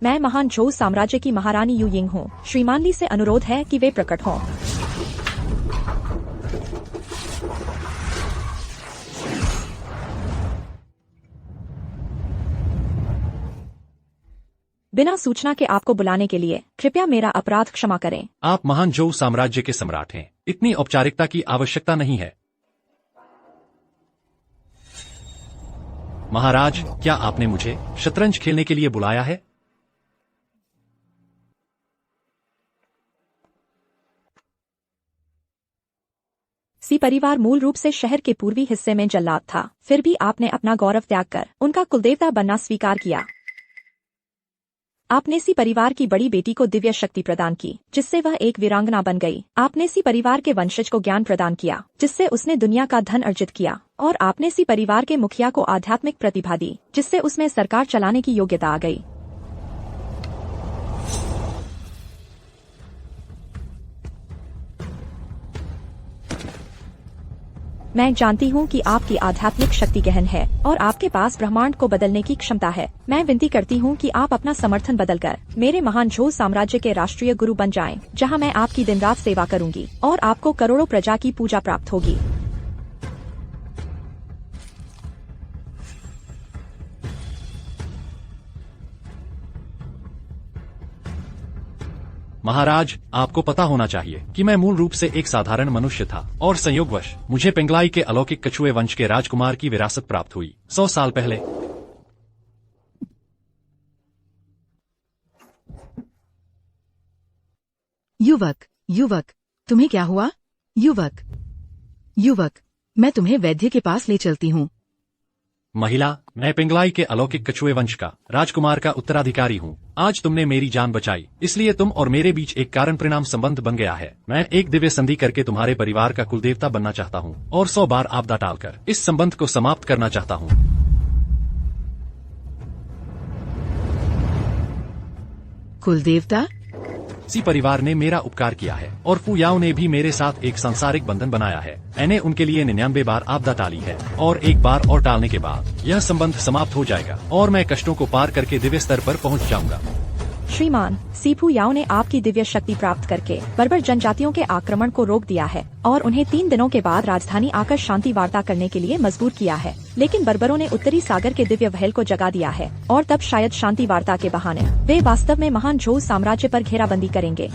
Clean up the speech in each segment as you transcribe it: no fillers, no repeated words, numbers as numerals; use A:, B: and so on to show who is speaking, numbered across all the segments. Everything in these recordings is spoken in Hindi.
A: मैं महान झोउ साम्राज्य की महारानी यू यिंग हूँ। श्रीमान ली से अनुरोध है कि वे प्रकट हों। बिना सूचना के आपको बुलाने के लिए कृपया मेरा अपराध क्षमा करें।
B: आप महान झोउ साम्राज्य के सम्राट हैं। इतनी औपचारिकता की आवश्यकता नहीं है। महाराज, क्या आपने मुझे शतरंज खेलने के लिए बुलाया है?
A: सी परिवार मूल रूप से शहर के पूर्वी हिस्से में जल्लाद था, फिर भी आपने अपना गौरव त्याग कर उनका कुलदेवता बनना स्वीकार किया। आपने सी परिवार की बड़ी बेटी को दिव्य शक्ति प्रदान की, जिससे वह एक वीरांगना बन गई। आपने सी परिवार के वंशज को ज्ञान प्रदान किया, जिससे उसने दुनिया का धन अर्जित किया। और आपने सी परिवार के मुखिया को आध्यात्मिक प्रतिभा दी, जिससे उसमें सरकार चलाने की योग्यता आ गई। मैं जानती हूँ कि आपकी आध्यात्मिक शक्ति गहन है और आपके पास ब्रह्मांड को बदलने की क्षमता है। मैं विनती करती हूँ कि आप अपना समर्थन बदलकर मेरे महान झोउ साम्राज्य के राष्ट्रीय गुरु बन जाएं, जहाँ मैं आपकी दिन रात सेवा करूँगी और आपको करोड़ों प्रजा की पूजा प्राप्त होगी।
B: महाराज, आपको पता होना चाहिए कि मैं मूल रूप से एक साधारण मनुष्य था और संयोगवश मुझे पेंगलाई के अलौकिक कछुए वंश के राजकुमार की विरासत प्राप्त हुई 100 साल पहले।
C: युवक, तुम्हें क्या हुआ? युवक, मैं तुम्हें वैद्य के पास ले चलती हूँ।
B: महिला, मैं पेंगलाई के अलौकिक कछुए वंश का राजकुमार का उत्तराधिकारी हूँ। आज तुमने मेरी जान बचाई, इसलिए तुम और मेरे बीच एक कारण परिणाम संबंध बन गया है। मैं एक दिव्य संधि करके तुम्हारे परिवार का कुलदेवता बनना चाहता हूँ और 100 बार आपदा टालकर इस संबंध को समाप्त करना चाहता हूँ।
C: कुलदेवता?
B: सी परिवार ने मेरा उपकार किया है और फू याओ ने भी मेरे साथ एक सांसारिक बंधन बनाया है। मैंने उनके लिए 99 बार आपदा टाली है और एक बार और टालने के बाद यह संबंध समाप्त हो जाएगा और मैं कष्टों को पार करके दिव्य स्तर पर पहुंच जाऊंगा।
A: श्रीमान, सी फू याओ ने आपकी दिव्य शक्ति प्राप्त करके बर्बर जनजातियों के आक्रमण को रोक दिया है और उन्हें 3 दिनों के बाद राजधानी आकर शांति वार्ता करने के लिए मजबूर किया है। लेकिन बर्बरों ने उत्तरी सागर के दिव्य वहल को जगा दिया है और तब शायद शांति वार्ता के बहाने वे वास्तव में महान झोउ साम्राज्य पर घेराबंदी करेंगे।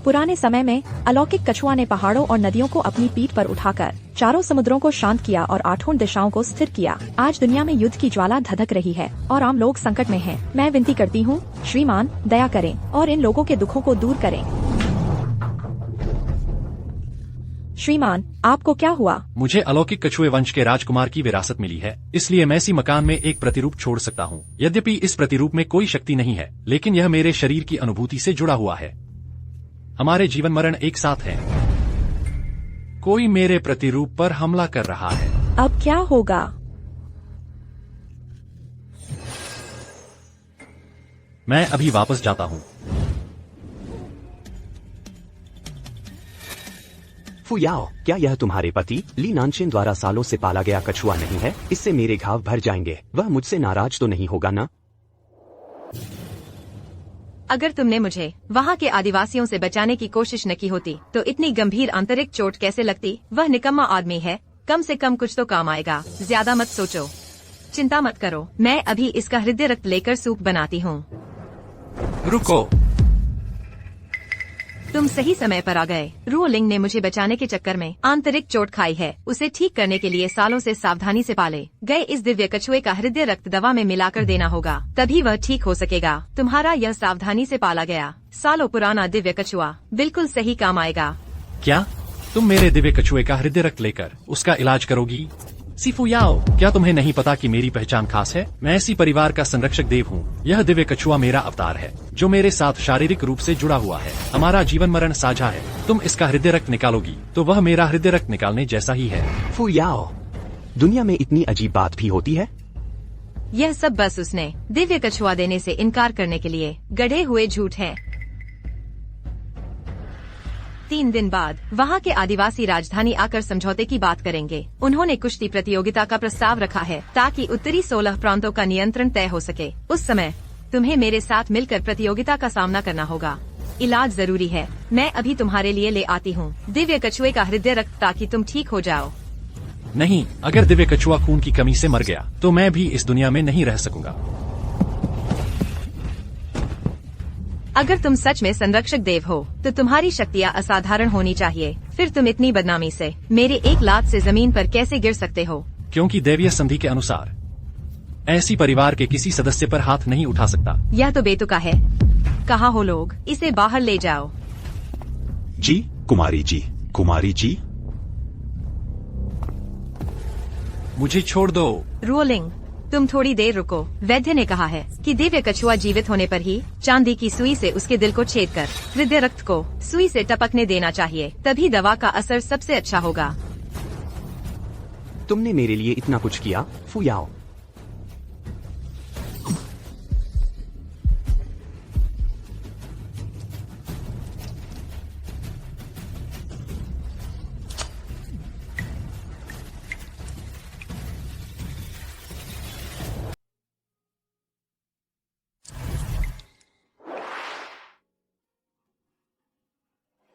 A: पुराने समय में अलौकिक कछुआ ने पहाड़ों और नदियों को अपनी पीठ पर उठाकर चारों समुद्रों को शांत किया और 8 दिशाओं को स्थिर किया। आज दुनिया में युद्ध की ज्वाला धधक रही है और आम लोग संकट में हैं। मैं विनती करती हूँ, श्रीमान, दया करें और इन लोगों के दुखों को दूर करें। श्रीमान, आपको क्या हुआ?
B: मुझे अलौकिक कछुए वंश के राजकुमार की विरासत मिली है, इसलिए मैं इसी मकान में एक प्रतिरूप छोड़ सकता हूँ। यद्यपि इस प्रतिरूप में कोई शक्ति नहीं है, लेकिन यह मेरे शरीर की अनुभूति से जुड़ा हुआ है। हमारे जीवन मरण एक साथ है। कोई मेरे प्रतिरूप पर हमला कर रहा है।
A: अब क्या होगा?
B: मैं अभी वापस जाता हूँ।
D: फू याओ, क्या यह तुम्हारे पति ली नानशेन द्वारा सालों से पाला गया कछुआ नहीं है? इससे मेरे घाव भर जाएंगे। वह मुझसे नाराज तो नहीं होगा ना?
E: अगर तुमने मुझे वहाँ के आदिवासियों से बचाने की कोशिश न की होती तो इतनी गंभीर आंतरिक चोट कैसे लगती? वह निकम्मा आदमी है, कम से कम कुछ तो काम आएगा। ज्यादा मत सोचो, चिंता मत करो, मैं अभी इसका हृदय रक्त लेकर सूप बनाती हूँ।
B: रुको,
E: तुम सही समय पर आ गए। रुओलिंग ने मुझे बचाने के चक्कर में आंतरिक चोट खाई है। उसे ठीक करने के लिए सालों से सावधानी से पाले गए इस दिव्य कछुए का हृदय रक्त दवा में मिलाकर देना होगा, तभी वह ठीक हो सकेगा। तुम्हारा यह सावधानी से पाला गया सालों पुराना दिव्य कछुआ बिल्कुल सही काम आएगा।
B: क्या तुम मेरे दिव्य कछुए का हृदय रक्त लेकर उसका इलाज करोगी? सी फू याओ, क्या तुम्हें नहीं पता कि मेरी पहचान खास है? मैं इसी परिवार का संरक्षक देव हूँ। यह दिव्य कछुआ मेरा अवतार है, जो मेरे साथ शारीरिक रूप से जुड़ा हुआ है। हमारा जीवन मरण साझा है। तुम इसका हृदय रक्त निकालोगी तो वह मेरा हृदय रक्त निकालने जैसा ही है।
D: फू याओ, दुनिया में इतनी अजीब बात भी होती है?
E: यह सब बस उसने दिव्य कछुआ देने से इनकार करने के लिए गढ़े हुए झूठ है। 3 दिन बाद वहाँ के आदिवासी राजधानी आकर समझौते की बात करेंगे। उन्होंने कुश्ती प्रतियोगिता का प्रस्ताव रखा है ताकि उत्तरी 16 प्रांतों का नियंत्रण तय हो सके। उस समय तुम्हें मेरे साथ मिलकर प्रतियोगिता का सामना करना होगा। इलाज जरूरी है। मैं अभी तुम्हारे लिए ले आती हूँ दिव्य कछुए का हृदय रक्त ताकि तुम ठीक हो जाओ।
B: नहीं, अगर दिव्य कछुआ खून की कमी से मर गया तो मैं भी इस दुनिया में नहीं रह सकूंगा।
E: अगर तुम सच में संरक्षक देव हो तो तुम्हारी शक्तियाँ असाधारण होनी चाहिए। फिर तुम इतनी बदनामी से मेरे 1 लात से जमीन पर कैसे गिर सकते हो?
B: क्योंकि दैवीय संधि के अनुसार ऐसी परिवार के किसी सदस्य पर हाथ नहीं उठा सकता।
E: यह तो बेतुका है। कहाँ हो लोग? इसे बाहर ले जाओ।
F: जी कुमारी जी, कुमारी जी।
B: मुझे छोड़ दो।
E: रोलिंग, तुम थोड़ी देर रुको। वैद्य ने कहा है कि दिव्य कछुआ जीवित होने पर ही चांदी की सुई से उसके दिल को छेद कर हृदय रक्त को सुई से टपकने देना चाहिए, तभी दवा का असर सबसे अच्छा होगा।
D: तुमने मेरे लिए इतना कुछ किया, फुयाओ।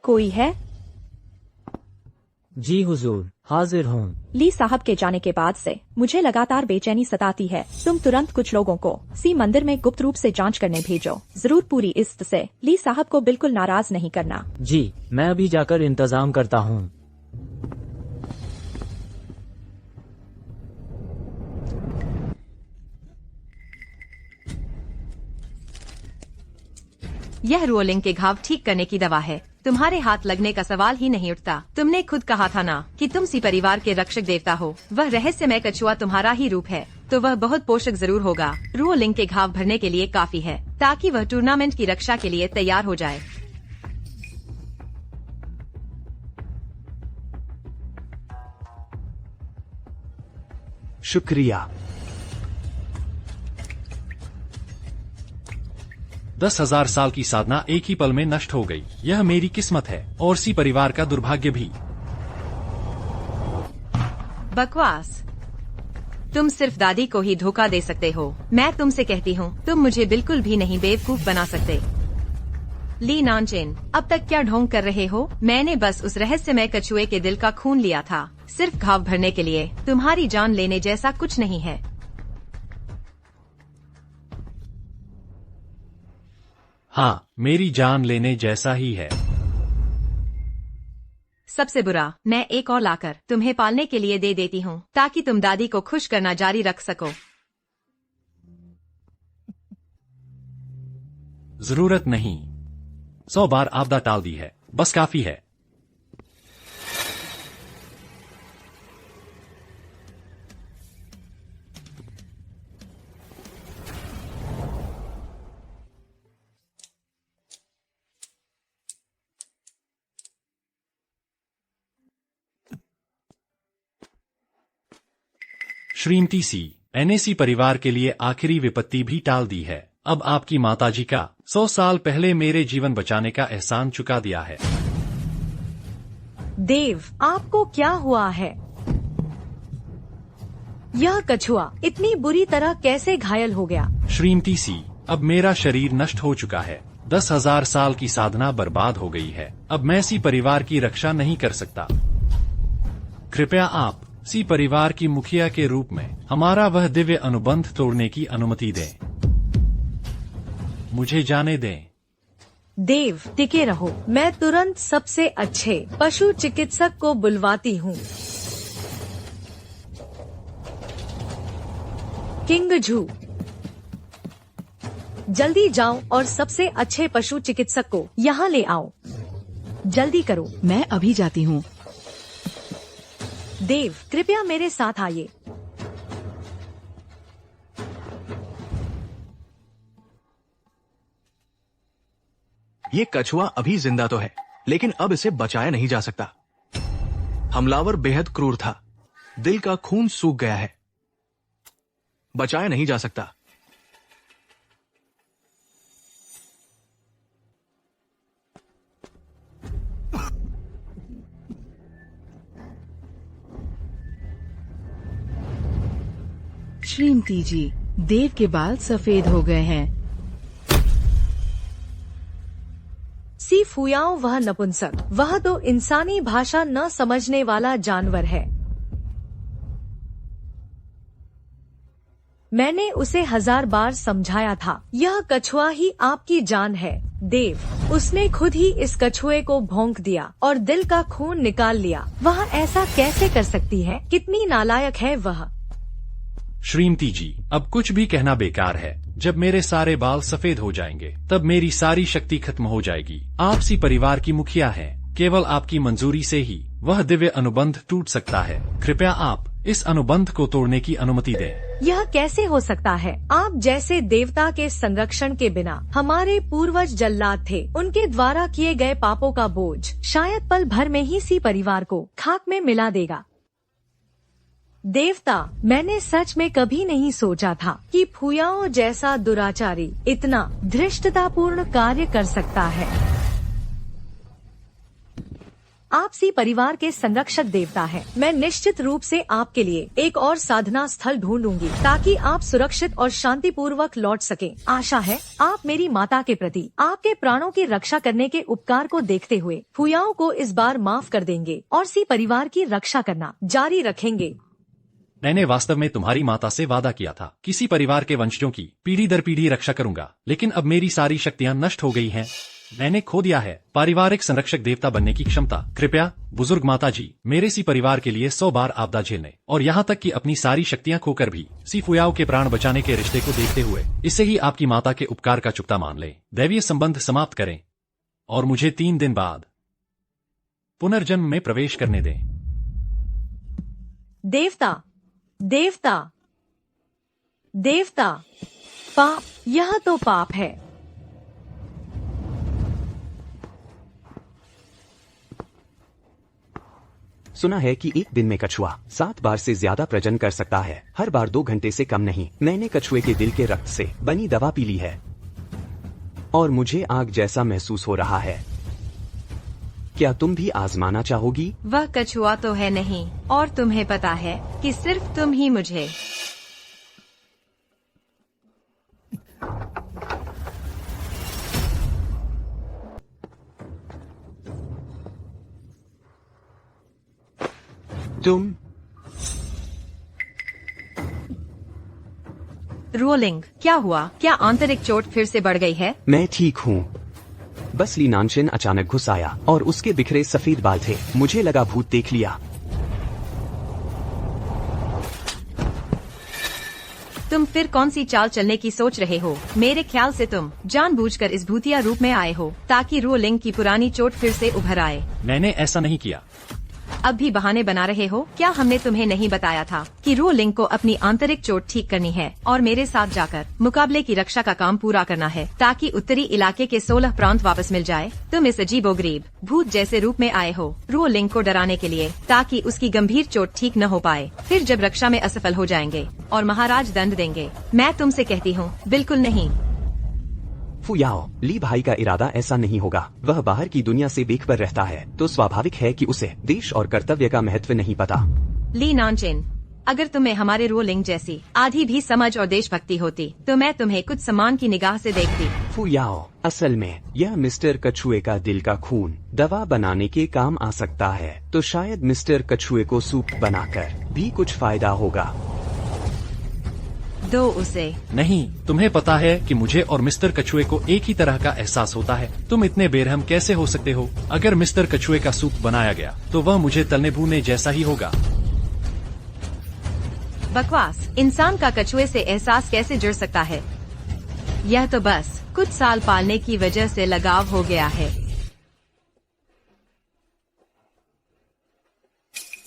A: कोई है?
G: जी हुजूर, हाजिर हूँ।
A: ली साहब के जाने के बाद से मुझे लगातार बेचैनी सताती है। तुम तुरंत कुछ लोगों को सी मंदिर में गुप्त रूप से जांच करने भेजो। जरूर पूरी इज्जत से। ली साहब को बिल्कुल नाराज नहीं करना।
G: जी, मैं अभी जाकर इंतजाम करता हूँ।
E: यह रोलिंग के घाव ठीक करने की दवा है। तुम्हारे हाथ लगने का सवाल ही नहीं उठता। तुमने खुद कहा था ना कि तुम सी परिवार के रक्षक देवता हो। वह रहस्यमय कछुआ तुम्हारा ही रूप है, तो वह बहुत पोषक जरूर होगा। रोलिंग के घाव भरने के लिए काफी है ताकि वह टूर्नामेंट की रक्षा के लिए तैयार हो जाए।
D: शुक्रिया।
B: 10,000 साल की साधना एक ही पल में नष्ट हो गई। यह मेरी किस्मत है और सी परिवार का दुर्भाग्य भी।
E: बकवास। तुम सिर्फ दादी को ही धोखा दे सकते हो। मैं तुमसे कहती हूँ, तुम मुझे बिल्कुल भी नहीं बेवकूफ बना सकते। ली नानचेन, अब तक क्या ढोंग कर रहे हो? मैंने बस उस रहस्यमय कछुए के दिल का खून लिया था, सिर्फ घाव भरने के लिए। तुम्हारी जान लेने जैसा कुछ नहीं है।
B: हाँ, मेरी जान लेने जैसा ही है।
E: सबसे बुरा, मैं एक और लाकर तुम्हें पालने के लिए दे देती हूँ ताकि तुम दादी को खुश करना जारी रख सको।
B: जरूरत नहीं। 100 बार आपदा टाल दी है, बस काफी है। श्रीमती सी, एनएसी परिवार के लिए आखिरी विपत्ति भी टाल दी है। अब आपकी माताजी का 100 साल पहले मेरे जीवन बचाने का एहसान चुका दिया है।
H: देव, आपको क्या हुआ है? यह कछुआ इतनी बुरी तरह कैसे घायल हो गया?
B: श्रीमती सी, अब मेरा शरीर नष्ट हो चुका है। 10,000 साल की साधना बर्बाद हो गई है। अब मैं सी परिवार की रक्षा नहीं कर सकता। कृपया आप सी परिवार की मुखिया के रूप में हमारा वह दिव्य अनुबंध तोड़ने की अनुमति दें। मुझे जाने दें।
H: देव, टिके रहो। मैं तुरंत सबसे अच्छे पशु चिकित्सक को बुलवाती हूँ। किंगझू, जल्दी जाओ और सबसे अच्छे पशु चिकित्सक को यहाँ ले आओ। जल्दी करो।
C: मैं अभी जाती हूँ।
H: देव, कृपया मेरे साथ आइए।
I: ये कछुआ अभी जिंदा तो है, लेकिन अब इसे बचाया नहीं जा सकता। हमलावर बेहद क्रूर था। दिल का खून सूख गया है। बचाया नहीं जा सकता।
C: श्रीमती जी, देव के बाल सफेद हो गए हैं।
H: सी फुयाओ वह नपुंसक, वह तो इंसानी भाषा न समझने वाला जानवर है। मैंने उसे 1000 बार समझाया था, यह कछुआ ही आपकी जान है। देव, उसने खुद ही इस कछुए को भौंक दिया और दिल का खून निकाल लिया। वह ऐसा कैसे कर सकती है? कितनी नालायक है वह।
B: श्रीमती जी, अब कुछ भी कहना बेकार है। जब मेरे सारे बाल सफेद हो जाएंगे तब मेरी सारी शक्ति खत्म हो जाएगी। आप सी परिवार की मुखिया हैं। केवल आपकी मंजूरी से ही वह दिव्य अनुबंध टूट सकता है। कृपया आप इस अनुबंध को तोड़ने की अनुमति दें।
H: यह कैसे हो सकता है? आप जैसे देवता के संरक्षण के बिना हमारे पूर्वज जल्लाद थे। उनके द्वारा किए गए पापों का बोझ शायद पल भर में ही सी परिवार को खाक में मिला देगा। देवता, मैंने सच में कभी नहीं सोचा था कि फुयाओ जैसा दुराचारी इतना धृष्टतापूर्ण कार्य कर सकता है। आप सी परिवार के संरक्षक देवता हैं। मैं निश्चित रूप से आपके लिए एक और साधना स्थल ढूंढूंगी ताकि आप सुरक्षित और शांतिपूर्वक लौट सकें। आशा है आप मेरी माता के प्रति आपके प्राणों की रक्षा करने के उपकार को देखते हुए फुयाओ को इस बार माफ कर देंगे और सी परिवार की रक्षा करना जारी रखेंगे।
B: मैंने वास्तव में तुम्हारी माता से वादा किया था, किसी परिवार के वंशजों की पीढ़ी दर पीढ़ी रक्षा करूंगा, लेकिन अब मेरी सारी शक्तियां नष्ट हो गई हैं। मैंने खो दिया है पारिवारिक संरक्षक देवता बनने की क्षमता। कृपया बुजुर्ग माता जी, मेरे सी परिवार के लिए 100 बार आपदा झेलने और यहाँ तक कि अपनी सारी शक्तियां खोकर भी सी फुयाओ के प्राण बचाने के रिश्ते को देखते हुए इसे ही आपकी माता के उपकार का चुकता मान लें। दैवीय संबंध समाप्त करें और मुझे 3 दिन बाद पुनर्जन्म में प्रवेश करने दें।
H: देवता, देवता, देवता, पाप, यह तो पाप है।
D: सुना है कि एक दिन में कछुआ 7 बार से ज्यादा प्रजनन कर सकता है, हर बार 2 घंटे से कम नहीं। मैंने कछुए के दिल के रक्त से बनी दवा पी ली है और मुझे आग जैसा महसूस हो रहा है। क्या तुम भी आजमाना चाहोगी?
E: वह कछुआ तो है नहीं, और तुम्हें पता है कि सिर्फ तुम ही मुझे।
D: तुम
E: रोलिंग, क्या हुआ? क्या आंतरिक चोट फिर से बढ़ गई है?
D: मैं ठीक हूँ, बस ली नानचेन अचानक घुस आया और उसके बिखरे सफेद बाल थे। मुझे लगा भूत देख लिया।
E: तुम फिर कौन सी चाल चलने की सोच रहे हो? मेरे ख्याल से तुम जानबूझकर इस भूतिया रूप में आए हो ताकि रोलिंग की पुरानी चोट फिर से उभर आए।
B: मैंने ऐसा नहीं किया।
E: अब भी बहाने बना रहे हो? क्या हमने तुम्हें नहीं बताया था कि रोलिंग को अपनी आंतरिक चोट ठीक करनी है और मेरे साथ जाकर मुकाबले की रक्षा का काम पूरा करना है ताकि उत्तरी इलाके के 16 प्रांत वापस मिल जाए? तुम इस अजीबोगरीब भूत जैसे रूप में आए हो रोलिंग को डराने के लिए ताकि उसकी गंभीर चोट ठीक न हो पाए, फिर जब रक्षा में असफल हो जाएंगे और महाराज दंड देंगे। मैं तुमसे कहती हूँ, बिल्कुल नहीं।
D: फुयाओ, ली भाई का इरादा ऐसा नहीं होगा। वह बाहर की दुनिया से बेखबर रहता है, तो स्वाभाविक है कि उसे देश और कर्तव्य का महत्व नहीं पता।
E: ली नानचेन, अगर तुम्हें हमारे रोलिंग जैसी आधी भी समझ और देशभक्ति होती तो मैं तुम्हें कुछ सम्मान की निगाह से देखती।
D: फुयाओ, असल में यह मिस्टर कछुए का दिल का खून दवा बनाने के काम आ सकता है, तो शायद मिस्टर कछुए को सूप बनाकर भी कुछ फायदा होगा।
E: दो उसे।
B: नहीं, तुम्हें पता है कि मुझे और मिस्टर कछुए को एक ही तरह का एहसास होता है। तुम इतने बेरहम कैसे हो सकते हो? अगर मिस्टर कछुए का सूप बनाया गया तो वह मुझे तलने भूनने जैसा ही होगा।
E: बकवास। इंसान का कछुए से एहसास कैसे जुड़ सकता है? यह तो बस कुछ साल पालने की वजह से लगाव हो गया है।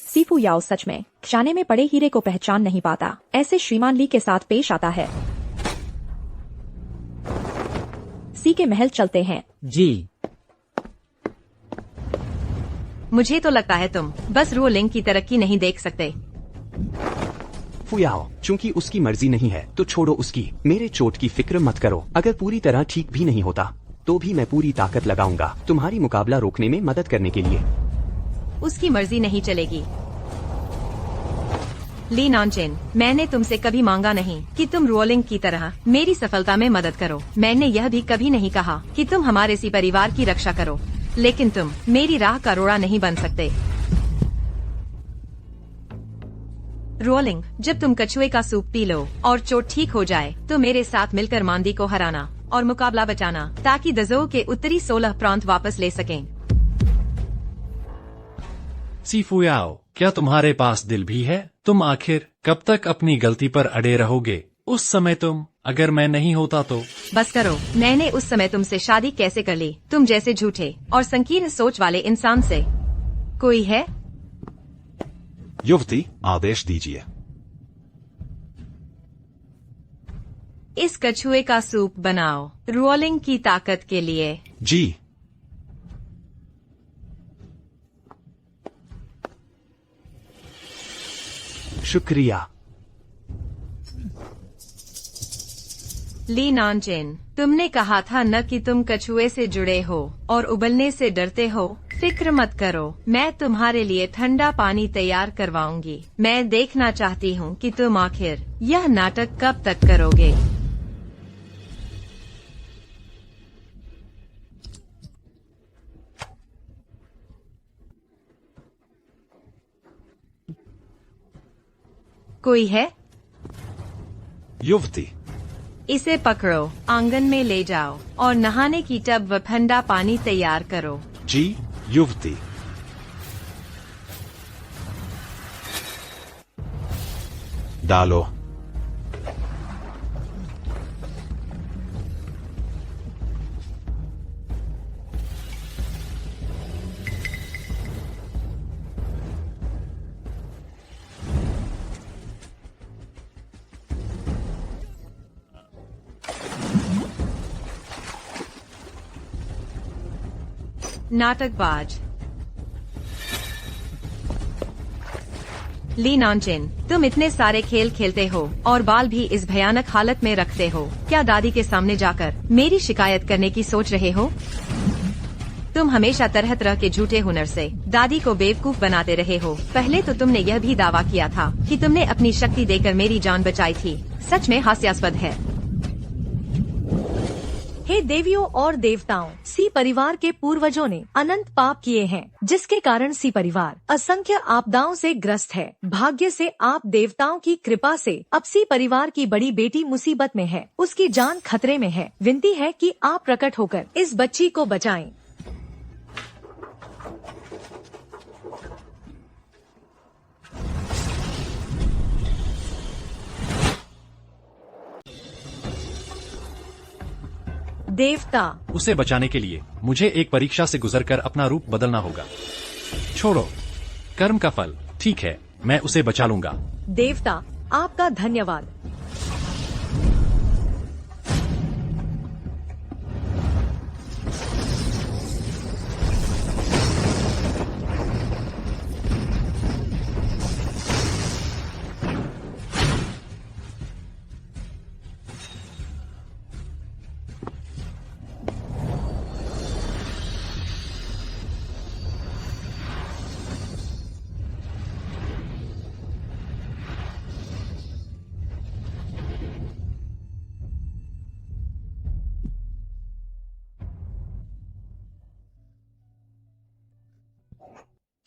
A: सी फुयाओ सच में खाने में पड़े हीरे को पहचान नहीं पाता। ऐसे श्रीमान ली के साथ पेश आता है। सी के महल चलते हैं।
G: जी।
E: मुझे तो लगता है तुम बस रोलिंग की तरक्की नहीं देख सकते।
D: फुयाओ, चूंकि उसकी मर्जी नहीं है तो छोड़ो उसकी। मेरे चोट की फिक्र मत करो। अगर पूरी तरह ठीक भी नहीं होता तो भी मैं पूरी ताकत लगाऊंगा तुम्हारी मुकाबला रोकने में मदद करने के लिए।
E: उसकी मर्जी नहीं चलेगी। ली नॉनचेन, मैंने तुमसे कभी मांगा नहीं कि तुम रोलिंग की तरह मेरी सफलता में मदद करो। मैंने यह भी कभी नहीं कहा कि तुम हमारे सी परिवार की रक्षा करो, लेकिन तुम मेरी राह का रोड़ा नहीं बन सकते। रोलिंग, जब तुम कछुए का सूप पी लो और चोट ठीक हो जाए तो मेरे साथ मिलकर मांदी को हराना और मुकाबला बचाना, ताकि दजो के उत्तरी 16 प्रांत वापस ले सकें।
B: सीफुयाओ, क्या तुम्हारे पास दिल भी है? तुम आखिर कब तक अपनी गलती पर अड़े रहोगे? उस समय तुम, अगर मैं नहीं होता तो।
E: बस करो, मैंने उस समय तुमसे शादी कैसे कर ली? तुम जैसे झूठे और संकीर्ण सोच वाले इंसान से। कोई है?
F: युवती, आदेश दीजिए।
E: इस कछुए का सूप बनाओ, रोलिंग की ताकत के लिए।
F: जी।
D: शुक्रिया।
E: ली नॉनचेन, तुमने कहा था न कि तुम कछुए से जुड़े हो और उबलने से डरते हो। फिक्र मत करो, मैं तुम्हारे लिए ठंडा पानी तैयार करवाऊंगी। मैं देखना चाहती हूँ कि तुम आखिर यह नाटक कब तक करोगे। कोई है?
F: युवती,
E: इसे पकड़ो, आंगन में ले जाओ और नहाने की टब व ठंडा पानी तैयार करो।
F: जी। युवती, डालो।
E: नाटकबाज। ली नॉनचेन, तुम इतने सारे खेल खेलते हो और बाल भी इस भयानक हालत में रखते हो। क्या दादी के सामने जाकर मेरी शिकायत करने की सोच रहे हो? तुम हमेशा तरह तरह के झूठे हुनर से दादी को बेवकूफ बनाते रहे हो। पहले तो तुमने यह भी दावा किया था कि तुमने अपनी शक्ति देकर मेरी जान बचाई थी। सच में हास्यास्पद है।
H: हे देवियों और देवताओं, सी परिवार के पूर्वजों ने अनंत पाप किए हैं, जिसके कारण सी परिवार असंख्य आपदाओं से ग्रस्त है। भाग्य से आप देवताओं की कृपा से अब सी परिवार की बड़ी बेटी मुसीबत में है, उसकी जान खतरे में है। विनती है कि आप प्रकट होकर इस बच्ची को बचाएं। देवता,
B: उसे बचाने के लिए मुझे एक परीक्षा से गुजरकर अपना रूप बदलना होगा। छोड़ो, कर्म का फल। ठीक है, मैं उसे बचा लूंगा।
H: देवता, आपका धन्यवाद।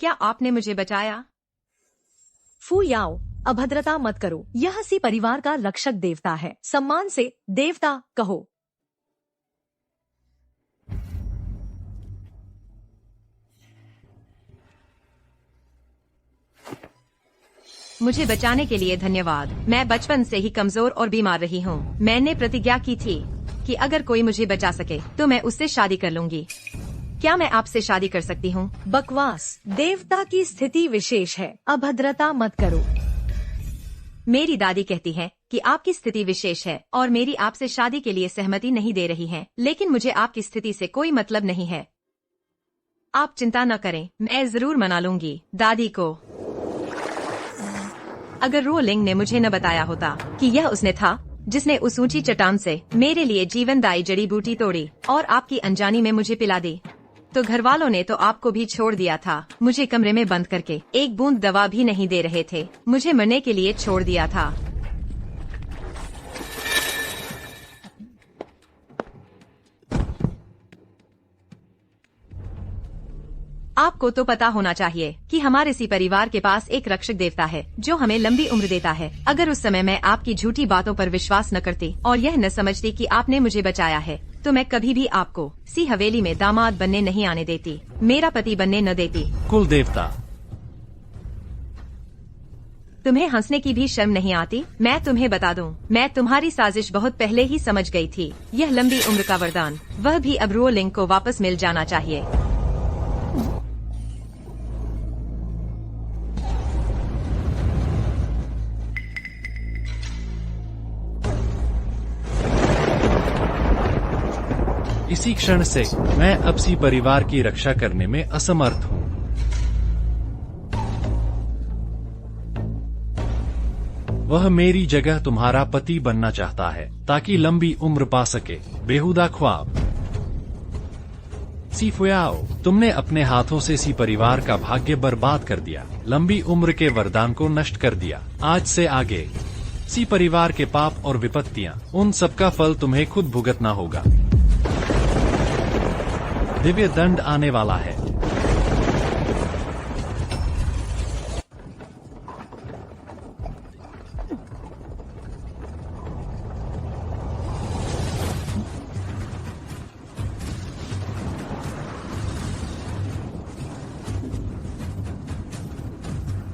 E: क्या आपने मुझे बचाया?
H: फू याओ, अभद्रता मत करो। यह सी परिवार का रक्षक देवता है। सम्मान से देवता कहो।
E: मुझे बचाने के लिए धन्यवाद। मैं बचपन से ही कमजोर और बीमार रही हूँ। मैंने प्रतिज्ञा की थी कि अगर कोई मुझे बचा सके तो मैं उससे शादी कर लूंगी। क्या मैं आपसे शादी कर सकती हूँ?
H: बकवास। देवता की स्थिति विशेष है, अभद्रता मत करो।
E: मेरी दादी कहती है कि आपकी स्थिति विशेष है और मेरी आपसे शादी के लिए सहमति नहीं दे रही है, लेकिन मुझे आपकी स्थिति से कोई मतलब नहीं है। आप चिंता न करें, मैं जरूर मना लूंगी दादी को। अगर रोलिंग ने मुझे न बताया होता कि यह उसने था जिसने उस ऊंची चट्टान से मेरे लिए जीवनदायी जड़ी बूटी तोड़ी और आपकी अनजानी में मुझे पिला दी, तो घर वालों ने तो आपको भी छोड़ दिया था, मुझे कमरे में बंद करके एक बूंद दवा भी नहीं दे रहे थे, मुझे मरने के लिए छोड़ दिया था। आपको तो पता होना चाहिए कि हमारे इसी परिवार के पास एक रक्षक देवता है जो हमें लंबी उम्र देता है। अगर उस समय मैं आपकी झूठी बातों पर विश्वास न करती और यह न समझती कि आपने मुझे बचाया है, तो मैं कभी भी आपको सी हवेली में दामाद बनने नहीं आने देती, मेरा पति बनने न देती।
B: कुल देवता,
E: तुम्हें हंसने की भी शर्म नहीं आती? मैं तुम्हें बता दूं, मैं तुम्हारी साजिश बहुत पहले ही समझ गई थी। यह लंबी उम्र का वरदान, वह भी अब रो लिंग को वापस मिल जाना चाहिए।
B: इसी क्षण से मैं अब सी परिवार की रक्षा करने में असमर्थ हूँ। वह मेरी जगह तुम्हारा पति बनना चाहता है ताकि लंबी उम्र पा सके। बेहुदा ख्वाब। सी फुयाओ, तुमने अपने हाथों से सी परिवार का भाग्य बर्बाद कर दिया, लंबी उम्र के वरदान को नष्ट कर दिया। आज से आगे सी परिवार के पाप और विपत्तियां, उन सबका फल तुम्हें खुद भुगतना होगा। दिव्य दंड आने वाला है।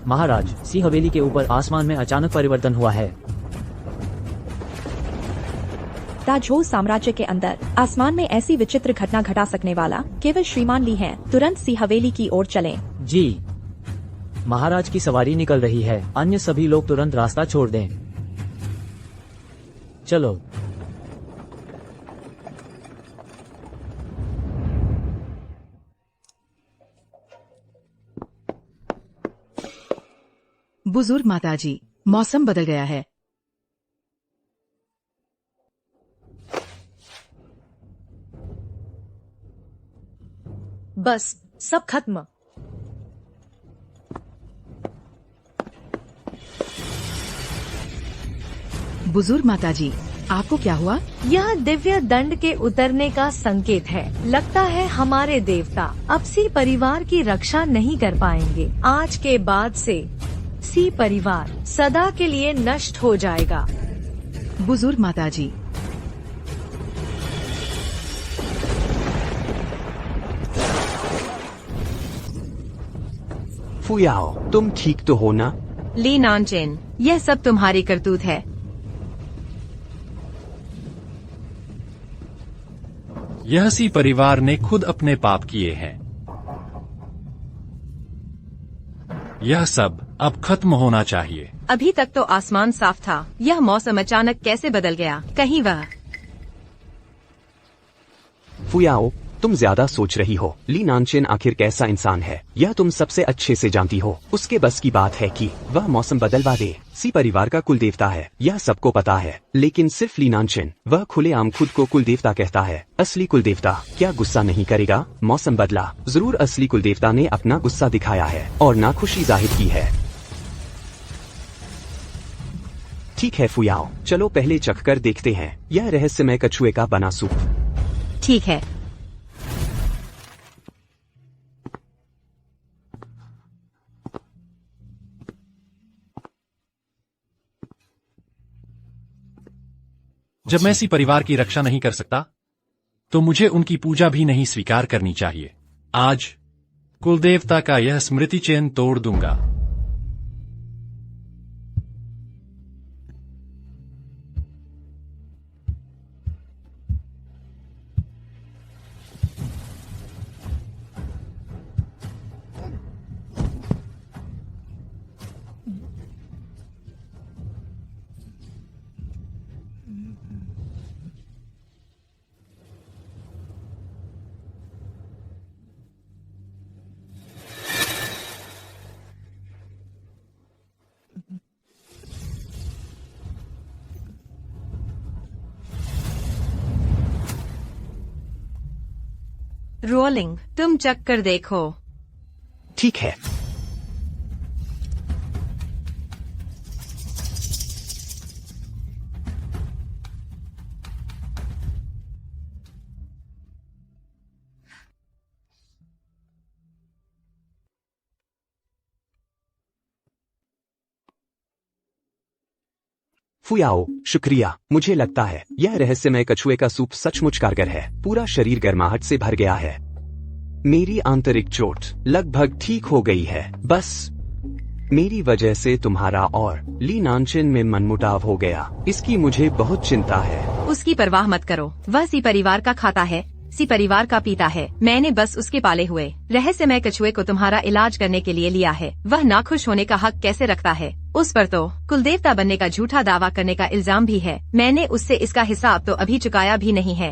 G: महाराज, सी हवेली के ऊपर आसमान में अचानक परिवर्तन हुआ है।
A: ताजोल साम्राज्य के अंदर आसमान में ऐसी विचित्र घटना घटा सकने वाला केवल श्रीमान ली हैं। तुरंत सी हवेली की ओर चलें।
G: जी, महाराज की सवारी निकल रही है, अन्य सभी लोग तुरंत रास्ता छोड़ दें। चलो।
C: बुजुर्ग माताजी, मौसम बदल गया है।
H: बस सब खत्म।
C: बुजुर्ग माताजी, आपको क्या हुआ?
H: यह दिव्य दंड के उतरने का संकेत है। लगता है हमारे देवता अब सी परिवार की रक्षा नहीं कर पाएंगे। आज के बाद से सी परिवार सदा के लिए नष्ट हो जाएगा।
C: बुजुर्ग माताजी,
D: फुयाओ, तुम ठीक तो हो ना?
E: ली नानचेन, यह सब तुम्हारी करतूत है।
B: यह सी परिवार ने खुद अपने पाप किए हैं। यह सब अब खत्म होना चाहिए।
E: अभी तक तो आसमान साफ था, यह मौसम अचानक कैसे बदल गया? कहीं वह
D: फुयाओ, तुम ज्यादा सोच रही हो। ली नानचेन आखिर कैसा इंसान है, यह तुम सबसे अच्छे से जानती हो। उसके बस की बात है कि वह मौसम बदलवा दे। सी परिवार का कुल देवता है, यह सबको पता है, लेकिन सिर्फ ली नानचेन, वह खुलेआम खुद को कुल देवता कहता है। असली कुल देवता क्या गुस्सा नहीं करेगा? मौसम बदला, जरूर असली कुल देवता ने अपना गुस्सा दिखाया है और नाखुशी जाहिर की है। ठीक है फुयाओ, चलो पहले चखकर देखते हैं यह रहस्यमय कछुए का बना सूप।
E: ठीक है।
B: जब मैं सी परिवार की रक्षा नहीं कर सकता, तो मुझे उनकी पूजा भी नहीं स्वीकार करनी चाहिए। आज कुलदेवता का यह स्मृति चिन्ह तोड़ दूंगा।
E: रोलिंग, तुम चक्कर देखो।
D: ठीक है। फुयाओ, शुक्रिया। मुझे लगता है यह रहस्यमय कछुए का सूप सचमुच कारगर है। पूरा शरीर गर्माहट से भर गया है। मेरी आंतरिक चोट लगभग ठीक हो गई है। बस मेरी वजह से तुम्हारा और ली नानचेन में मनमुटाव हो गया। इसकी मुझे बहुत चिंता है।
E: उसकी परवाह मत करो। वह सी परिवार का खाता है, सी परिवार का पीता है। मैंने बस उसके पाले हुए रहस्यमय कछुए को तुम्हारा इलाज करने के लिए लिया है। वह नाखुश होने का हक कैसे रखता है? उस पर तो कुलदेवता बनने का झूठा दावा करने का इल्जाम भी है। मैंने उससे इसका हिसाब तो अभी चुकाया भी नहीं है।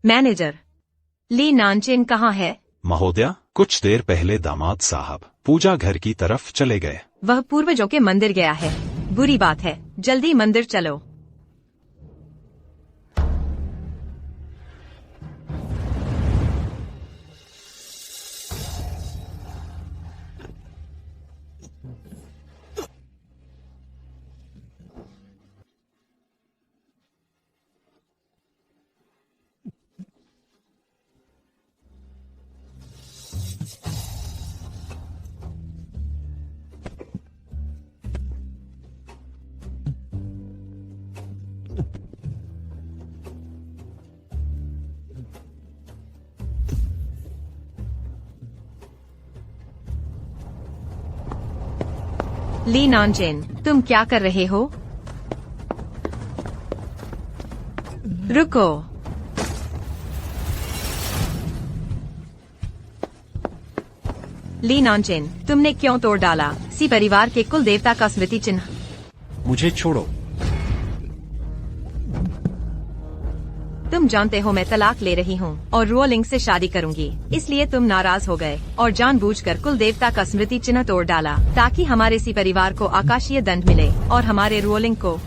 E: मैनेजर, ली नानचेन कहाँ है?
F: महोदया, कुछ देर पहले दामाद साहब पूजा घर की तरफ चले गए।
E: वह पूर्वजों के मंदिर गया है। बुरी बात है। जल्दी मंदिर चलो। ली नानचेन, तुम क्या कर रहे हो? रुको। ली नानचेन, तुमने क्यों तोड़ डाला सी परिवार के कुल देवता का स्मृति चिन्ह?
B: मुझे छोड़ो।
E: तुम जानते हो मैं तलाक ले रही हूँ और रोलिंग से शादी करूंगी, इसलिए तुम नाराज हो गए और जानबूझकर कुल देवता का स्मृति चिन्ह तोड़ डाला ताकि हमारे सी परिवार को आकाशीय दंड मिले और हमारे रोलिंग को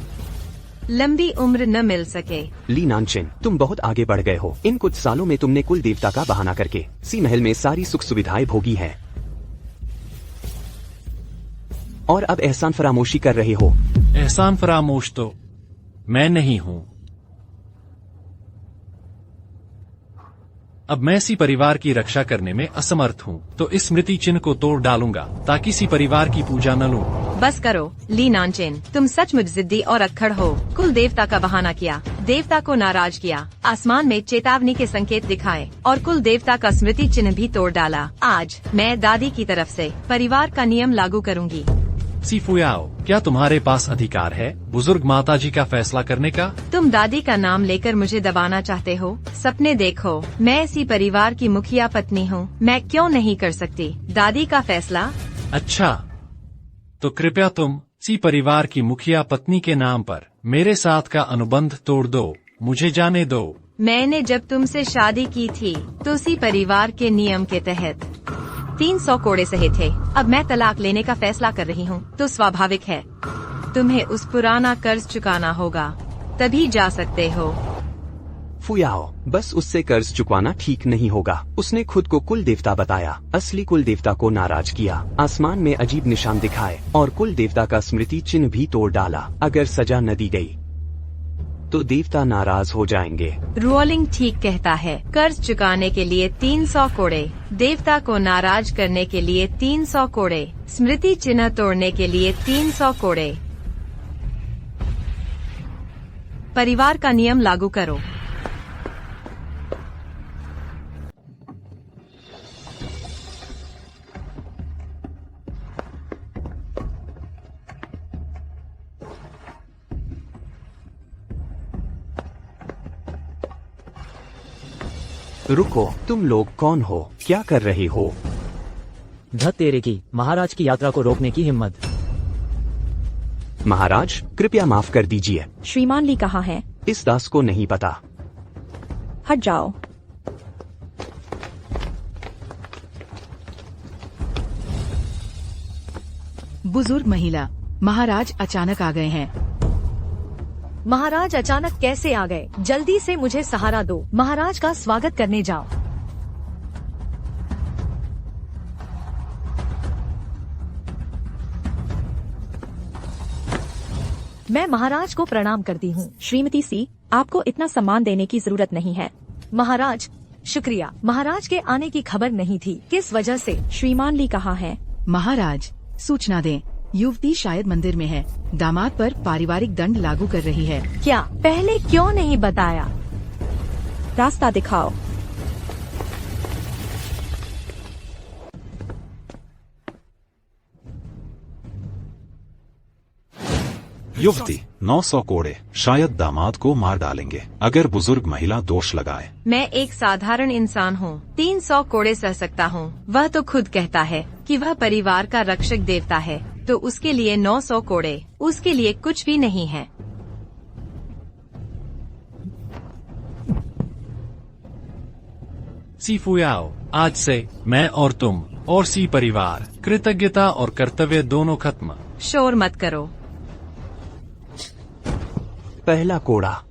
E: लंबी उम्र न मिल सके।
D: ली नानचेन, तुम बहुत आगे बढ़ गए हो। इन कुछ सालों में तुमने कुल देवता का बहाना करके सी महल में सारी सुख सुविधाएं भोगी हैं और अब एहसान फरामोशी कर रहे हो।
B: एहसान फरामोश तो मैं नहीं हूँ। अब मैं सी परिवार की रक्षा करने में असमर्थ हूँ, तो इस स्मृति चिन्ह को तोड़ डालूंगा ताकि सी परिवार की पूजा न लूं।
E: बस करो ली नानचेन, तुम सचमुच जिद्दी और अक्खड़ हो। कुल देवता का बहाना किया, देवता को नाराज किया, आसमान में चेतावनी के संकेत दिखाए और कुल देवता का स्मृति चिन्ह भी तोड़ डाला। आज मैं दादी की तरफ से परिवार का नियम लागू करूंगी।
B: सी फुयाओ, क्या तुम्हारे पास अधिकार है बुजुर्ग माताजी का फैसला करने का?
E: तुम दादी का नाम लेकर मुझे दबाना चाहते हो? सपने देखो, मैं इसी परिवार की मुखिया पत्नी हूँ। मैं क्यों नहीं कर सकती दादी का फैसला?
B: अच्छा, तो कृपया तुम सी परिवार की मुखिया पत्नी के नाम पर मेरे साथ का अनुबंध तोड़ दो। मुझे जाने दो।
E: मैंने जब तुमसे शादी की थी तो इसी परिवार के नियम के तहत 300 कोड़े सहे थे। अब मैं तलाक लेने का फैसला कर रही हूँ तो स्वाभाविक है तुम्हें उस पुराना कर्ज चुकाना होगा, तभी जा सकते हो।
D: फुयाओ, बस उससे कर्ज चुकाना ठीक नहीं होगा। उसने खुद को कुल देवता बताया, असली कुल देवता को नाराज किया, आसमान में अजीब निशान दिखाए और कुल देवता का स्मृति चिन्ह भी तोड़ डाला। अगर सजा न दी गई तो देवता नाराज हो जाएंगे।
E: रोलिंग ठीक कहता है। कर्ज चुकाने के लिए 300 कोड़े, देवता को नाराज करने के लिए 300 कोड़े, स्मृति चिन्ह तोड़ने के लिए 300 कोड़े। परिवार का नियम लागू करो।
D: रुको, तुम लोग कौन हो? क्या कर रहे हो?
G: धत तेरे की, महाराज की यात्रा को रोकने की हिम्मत।
D: महाराज, कृपया माफ कर दीजिए।
A: श्रीमान ली कहाँ है?
D: इस दास को नहीं पता।
A: हट जाओ।
C: बुजुर्ग महिला, महाराज अचानक आ गए हैं।
H: महाराज अचानक कैसे आ गए? जल्दी से मुझे सहारा दो। महाराज का स्वागत करने जाओ। मैं महाराज को प्रणाम करती हूँ।
A: श्रीमती सी, आपको इतना सम्मान देने की जरूरत नहीं है।
H: महाराज, शुक्रिया। महाराज के आने की खबर नहीं थी। किस वजह से?
A: श्रीमान ली कहाँ है?
C: महाराज, सूचना दें। युवती शायद मंदिर में है। दामाद पर पारिवारिक दंड लागू कर रही है।
H: क्या? पहले क्यों नहीं बताया?
A: रास्ता दिखाओ।
F: युवती 900 कोड़े शायद दामाद को मार डालेंगे अगर बुजुर्ग महिला दोष लगाए।
E: मैं एक साधारण इंसान हूँ, 300 कोड़े सह सकता हूँ। वह तो खुद कहता है कि वह परिवार का रक्षक देवता है, तो उसके लिए 900 कोड़े उसके लिए कुछ भी नहीं है।
B: सी फुयाओ, आज से मैं और तुम और सी परिवार कृतज्ञता और कर्तव्य दोनों खत्म।
E: शोर मत करो।
D: पहला कोड़ा।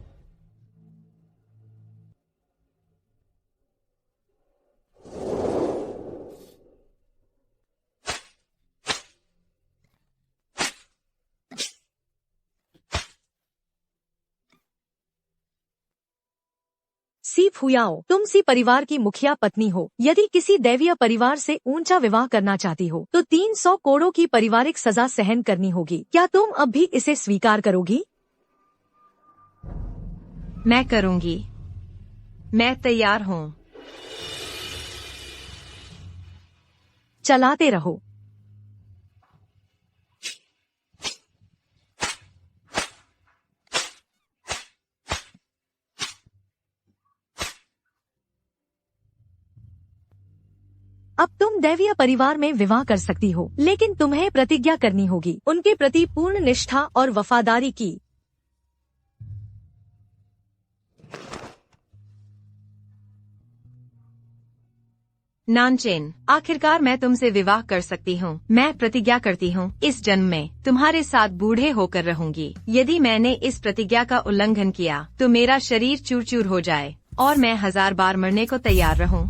H: सी फुयाओ, तुम सी परिवार की मुखिया पत्नी हो। यदि किसी दैवीय परिवार से ऊंचा विवाह करना चाहती हो तो 300 कोड़ों की पारिवारिक सजा सहन करनी होगी। क्या तुम अब भी इसे स्वीकार करोगी?
E: मैं करूँगी। मैं तैयार हूँ।
H: चलाते रहो। अब तुम दैवीय परिवार में विवाह कर सकती हो, लेकिन तुम्हें प्रतिज्ञा करनी होगी उनके प्रति पूर्ण निष्ठा और वफादारी की।
E: नानचेन, आखिरकार मैं तुमसे विवाह कर सकती हूँ। मैं प्रतिज्ञा करती हूँ इस जन्म में तुम्हारे साथ बूढ़े होकर रहूंगी। यदि मैंने इस प्रतिज्ञा का उल्लंघन किया तो मेरा शरीर चूर चूर हो जाए और मैं 1000 बार मरने को तैयार रहूं।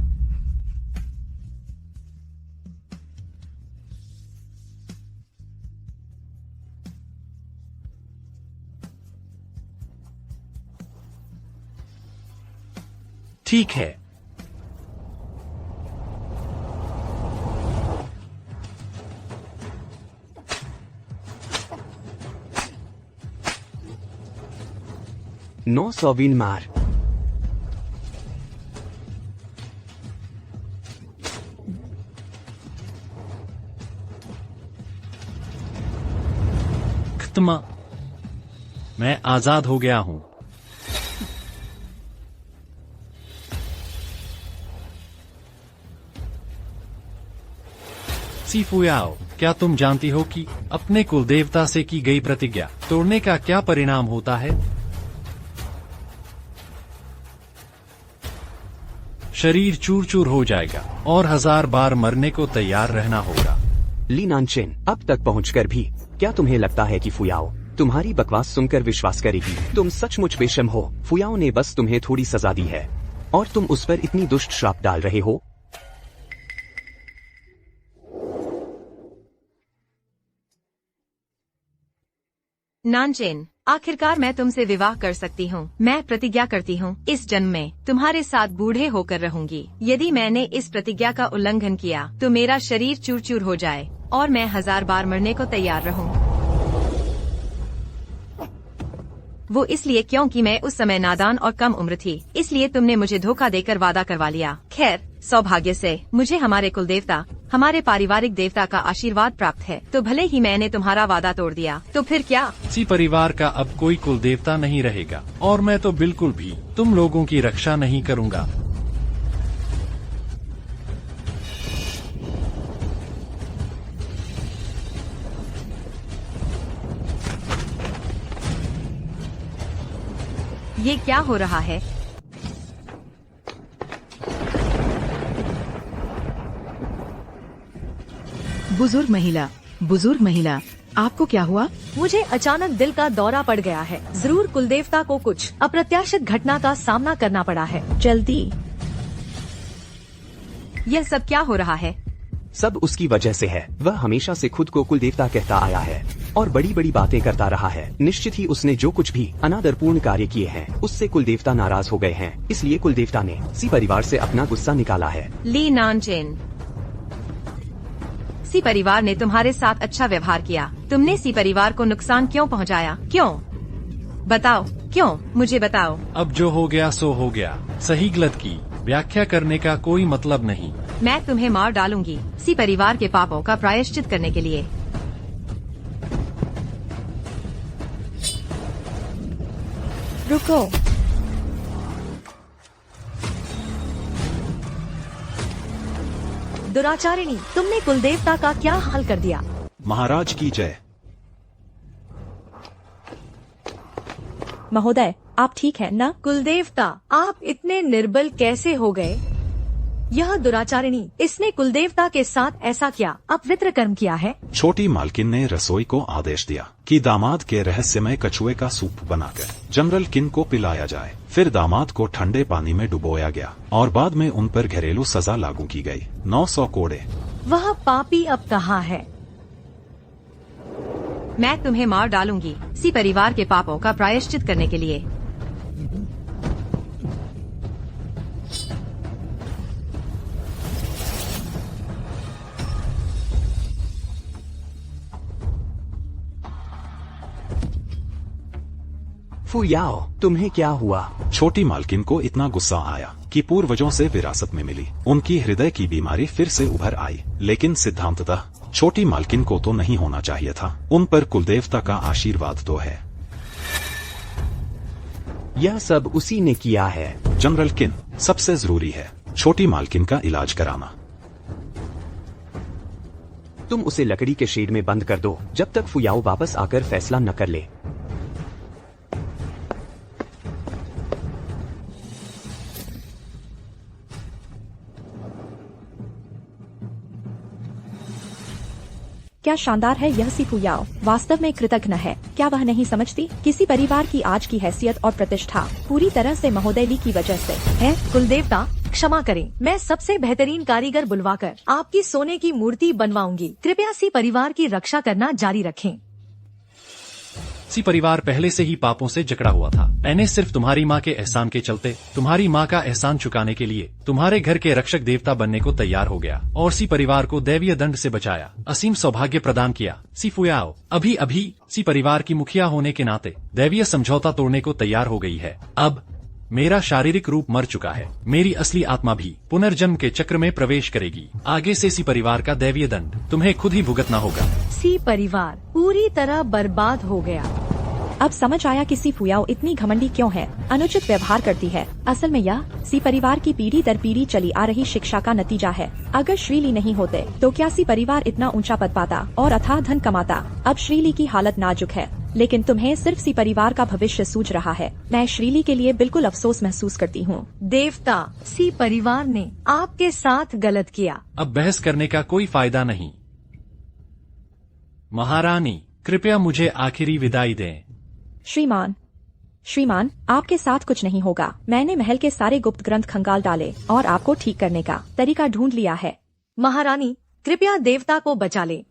B: ठीक है।
D: नौ सौवीन मार।
B: खत्म। मैं आजाद हो गया हूँ। सी फुयाओ, क्या तुम जानती हो कि अपने कुल देवता से की गई प्रतिज्ञा तोड़ने का क्या परिणाम होता है? शरीर चूर चूर हो जाएगा और 1000 बार मरने को तैयार रहना होगा।
D: ली नानचेन, अब तक पहुंचकर भी क्या तुम्हें लगता है कि फुयाओ तुम्हारी बकवास सुनकर विश्वास करेगी? तुम सचमुच बेशर्म हो। फुयाओ ने बस तुम्हें थोड़ी सजा दी है और तुम उस पर इतनी दुष्ट श्राप डाल रहे हो।
E: नानचेन, आखिरकार मैं तुमसे विवाह कर सकती हूँ। मैं प्रतिज्ञा करती हूँ इस जन्म में तुम्हारे साथ बूढ़े होकर रहूंगी। यदि मैंने इस प्रतिज्ञा का उल्लंघन किया तो मेरा शरीर चूर चूर हो जाए और मैं 1000 बार मरने को तैयार रहूं। वो इसलिए क्योंकि मैं उस समय नादान और कम उम्र थी, इसलिए तुमने मुझे धोखा देकर वादा करवा लिया। खैर, सौभाग्य से मुझे हमारे कुल देवता, हमारे पारिवारिक देवता का आशीर्वाद प्राप्त है, तो भले ही मैंने तुम्हारा वादा तोड़ दिया तो फिर क्या?
B: सी परिवार का अब कोई कुल देवता नहीं रहेगा और मैं तो बिल्कुल भी तुम लोगों की रक्षा नहीं करूँगा।
E: ये क्या हो रहा है?
C: बुजुर्ग महिला, आपको क्या हुआ?
H: मुझे अचानक दिल का दौरा पड़ गया है। जरूर कुलदेवता को कुछ अप्रत्याशित घटना का सामना करना पड़ा है।
A: जल्दी।
E: यह सब क्या हो रहा है?
D: सब उसकी वजह से है। वह हमेशा से खुद को कुलदेवता कहता आया है और बड़ी बड़ी बातें करता रहा है। निश्चित ही उसने जो कुछ भी अनादरपूर्ण कार्य किए हैं उससे कुलदेवता नाराज हो गए हैं। इसलिए कुलदेवता ने सी परिवार से अपना गुस्सा निकाला है।
E: ली नानचेन, सी परिवार ने तुम्हारे साथ अच्छा व्यवहार किया। तुमने सी परिवार को नुकसान क्यों पहुंचाया? क्यों? बताओ क्यों, मुझे बताओ।
B: अब जो हो गया सो हो गया। सही गलत की व्याख्या करने का कोई मतलब नहीं।
E: मैं तुम्हें मार डालूंगी सी परिवार के पापों का प्रायश्चित करने के लिए।
A: रुको।
H: दुराचारिणी, तुमने कुलदेवता का क्या हाल कर दिया?
F: महाराज की जय।
A: महोदय, आप ठीक हैं न?
H: कुलदेवता, आप इतने निर्बल कैसे हो गए? यह दुराचारिणी, इसने कुलदेवता के साथ ऐसा क्या अपवित्र कर्म किया है?
F: छोटी मालकिन ने रसोई को आदेश दिया कि दामाद के रहस्यमय कछुए का सूप बनाकर जनरल किन को पिलाया जाए। फिर दामाद को ठंडे पानी में डुबोया गया और बाद में उन पर घरेलू सजा लागू की गई। 900 कोड़े।
H: वह पापी अब कहाँ है?
E: मैं तुम्हें मार डालूंगी सी परिवार के पापों का प्रायश्चित करने के लिए।
D: फुयाओ, तुम्हें क्या हुआ?
F: छोटी मालकिन को इतना गुस्सा आया कि पूर्वजों से विरासत में मिली उनकी हृदय की बीमारी फिर से उभर आई। लेकिन सिद्धांततः छोटी मालकिन को तो नहीं होना चाहिए था। उन पर कुलदेवता का आशीर्वाद तो है।
D: यह सब उसी ने किया है।
F: जनरल किन, सबसे जरूरी है छोटी मालकिन का इलाज कराना।
D: तुम उसे लकड़ी के शेड में बंद कर दो जब तक फुयाओ वापस आकर फैसला न कर ले।
A: क्या शानदार है यह सी फुयाओ, वास्तव में कृतज्ञ है। क्या वह नहीं समझती? किसी परिवार की आज की हैसियत और प्रतिष्ठा पूरी तरह से महोदय ली की वजह से है।
H: कुलदेवता, क्षमा करें, मैं सबसे बेहतरीन कारीगर बुलवाकर आपकी सोने की मूर्ति बनवाऊंगी। कृपया सी परिवार की रक्षा करना जारी रखें।
B: सी परिवार पहले से ही पापों से जकड़ा हुआ था। मैंने सिर्फ तुम्हारी माँ के एहसान के चलते तुम्हारी माँ का एहसान चुकाने के लिए तुम्हारे घर के रक्षक देवता बनने को तैयार हो गया और सी परिवार को दैवीय दंड से बचाया, असीम सौभाग्य प्रदान किया। सी फुयाओ अभी अभी सी परिवार की मुखिया होने के नाते दैवीय समझौता तोड़ने को तैयार हो गई है। अब मेरा शारीरिक रूप मर चुका है, मेरी असली आत्मा भी पुनर्जन्म के चक्र में प्रवेश करेगी। आगे से सी परिवार का दैवीय दंड तुम्हें खुद ही भुगतना होगा।
H: सी परिवार पूरी तरह बर्बाद हो गया।
A: अब समझ आया कि सी फुयाओ इतनी घमंडी क्यों है, अनुचित व्यवहार करती है। असल में यह सी परिवार की पीढ़ी दर पीढ़ी चली आ रही शिक्षा का नतीजा है। अगर श्रीली नहीं होते तो क्या सी परिवार इतना ऊंचा पद पाता और अथाह धन कमाता? अब श्रीली की हालत नाजुक है, लेकिन तुम्हें सिर्फ सी परिवार का भविष्य सूझ रहा है। मैं श्रीली के लिए बिल्कुल अफसोस महसूस करती हूँ।
H: देवता, सी परिवार ने आपके साथ गलत किया।
B: अब बहस करने का कोई फायदा नहीं। महारानी, कृपया मुझे आखिरी विदाई दें।
A: श्रीमान, आपके साथ कुछ नहीं होगा। मैंने महल के सारे गुप्त ग्रंथ खंगाल डाले और आपको ठीक करने का तरीका ढूंढ लिया है।
H: महारानी, कृपया देवता को बचा ले।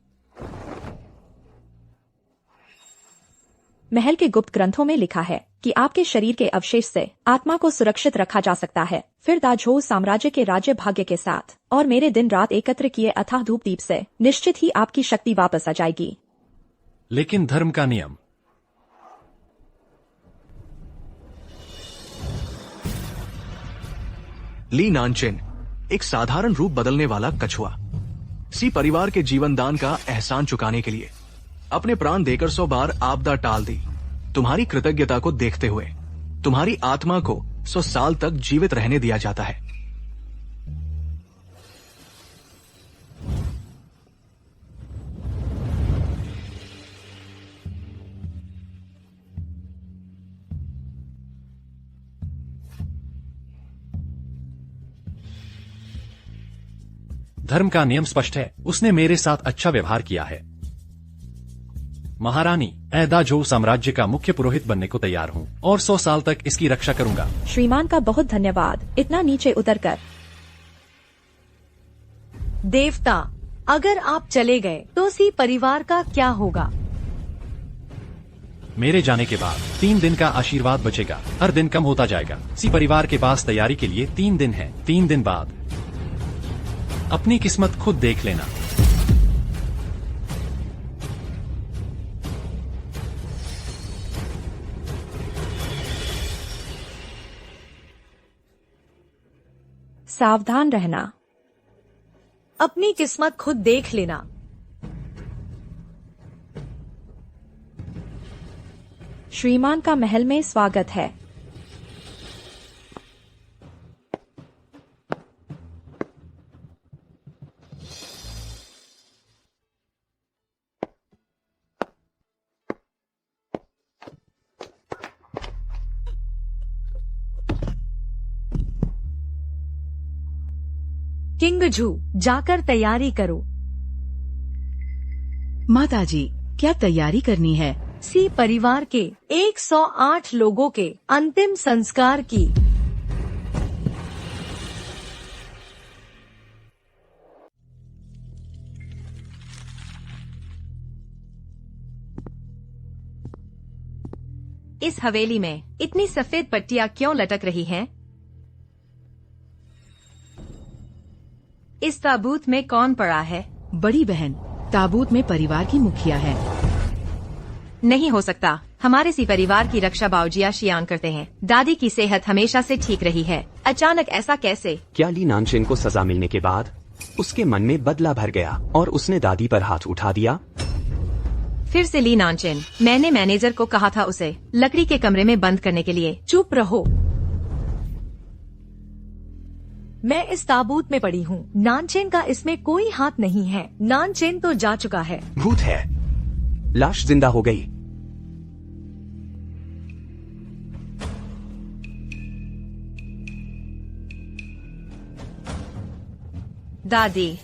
A: महल के गुप्त ग्रंथों में लिखा है कि आपके शरीर के अवशेष से आत्मा को सुरक्षित रखा जा सकता है। फिर दाझोउ साम्राज्य के राज्य भाग्य के साथ और मेरे दिन रात एकत्र किए अथाह धूप दीप से निश्चित ही आपकी शक्ति वापस आ जाएगी।
B: लेकिन धर्म का नियम।
I: ली नानचेन, एक साधारण रूप बदलने वाला कछुआ, सी परिवार के जीवन दान का एहसान चुकाने के लिए अपने प्राण देकर 100 बार आपदा टाल दी। तुम्हारी कृतज्ञता को देखते हुए तुम्हारी आत्मा को 100 साल तक जीवित रहने दिया जाता है।
B: धर्म का नियम स्पष्ट है, उसने मेरे साथ अच्छा व्यवहार किया है। महारानी, मैं दाजो साम्राज्य का मुख्य पुरोहित बनने को तैयार हूँ और 100 साल तक इसकी रक्षा करूँगा।
A: श्रीमान का बहुत धन्यवाद, इतना नीचे उतरकर।
H: देवता, अगर आप चले गए तो सी परिवार का क्या होगा?
B: मेरे जाने के बाद 3 दिन का आशीर्वाद बचेगा, हर दिन कम होता जाएगा। सी परिवार के पास तैयारी के लिए 3 दिन है। 3 दिन बाद अपनी किस्मत खुद देख लेना।
A: सावधान रहना।
H: अपनी किस्मत खुद देख लेना।
A: श्रीमान का महल में स्वागत है।
H: किंग जू, जाकर तैयारी करो।
C: माताजी, क्या तैयारी करनी है?
H: सी परिवार के 108 लोगों के अंतिम संस्कार की।
E: इस हवेली में इतनी सफेद पट्टियां क्यों लटक रही हैं? इस ताबूत में कौन पड़ा है?
C: बड़ी बहन, ताबूत में परिवार की मुखिया है।
E: नहीं हो सकता। हमारे सी परिवार की रक्षा बाऊजिया शियान करते हैं। दादी की सेहत हमेशा से ठीक रही है, अचानक ऐसा कैसे?
D: क्या ली नानचेन को सजा मिलने के बाद उसके मन में बदला भर गया और उसने दादी पर हाथ उठा दिया?
E: फिर से ली नानचेन, मैंने मैनेजर को कहा था उसे लकड़ी के कमरे में बंद करने के लिए।
H: चुप रहो। मैं इस ताबूत में पड़ी हूँ। नानचेन का इसमें कोई हाथ नहीं है। नानचेन तो जा चुका है।
D: भूत है। लाश जिंदा हो गई।
E: दादी,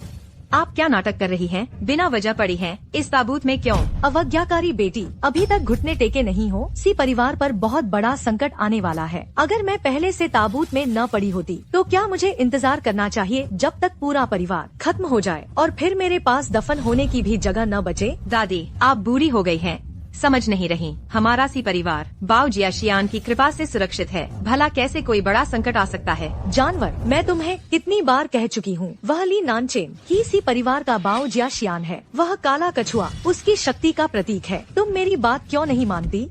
E: आप क्या नाटक कर रही हैं? बिना वजह पड़ी हैं इस ताबूत में क्यों?
H: अवज्ञाकारी बेटी, अभी तक घुटने टेके नहीं हो। सी परिवार पर बहुत बड़ा संकट आने वाला है। अगर मैं पहले से ताबूत में न पड़ी होती तो क्या मुझे इंतजार करना चाहिए जब तक पूरा परिवार खत्म हो जाए और फिर मेरे पास दफन होने की भी जगह न बचे?
E: दादी, आप बुरी हो गई हैं। समझ नहीं रही। हमारा सी परिवार बाऊजिया शियान की कृपा से सुरक्षित है। भला कैसे कोई बड़ा संकट आ सकता है?
H: जानवर, मैं तुम्हें कितनी बार कह चुकी हूँ, वह ली नानचेन ही सी परिवार का बाऊजिया शियान है। वह काला कछुआ उसकी शक्ति का प्रतीक है। तुम मेरी बात क्यों नहीं मानती?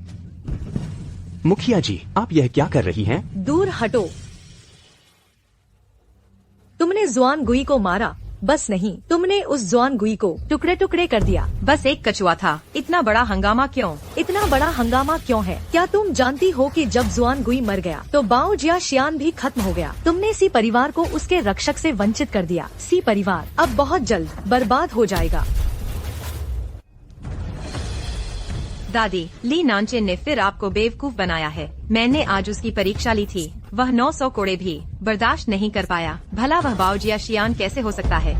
D: मुखिया जी, आप यह क्या कर रही हैं?
H: दूर हटो। तुमने जुआन गुई को मारा, बस नहीं, तुमने उस जुआन गुई को टुकड़े टुकड़े कर दिया।
E: बस एक कछुआ था, इतना बड़ा हंगामा क्यों?
H: इतना बड़ा हंगामा क्यों है? क्या तुम जानती हो कि जब जुआन गुई मर गया तो बाऊजिया शियान भी खत्म हो गया? तुमने सी परिवार को उसके रक्षक से वंचित कर दिया। सी परिवार अब बहुत जल्द बर्बाद हो जाएगा।
E: दादी, ली नानचेन ने फिर आपको बेवकूफ बनाया है। मैंने आज उसकी परीक्षा ली थी। वह 900 कोड़े भी बर्दाश्त नहीं कर पाया। भला वह बाऊजिया शियान कैसे हो सकता है?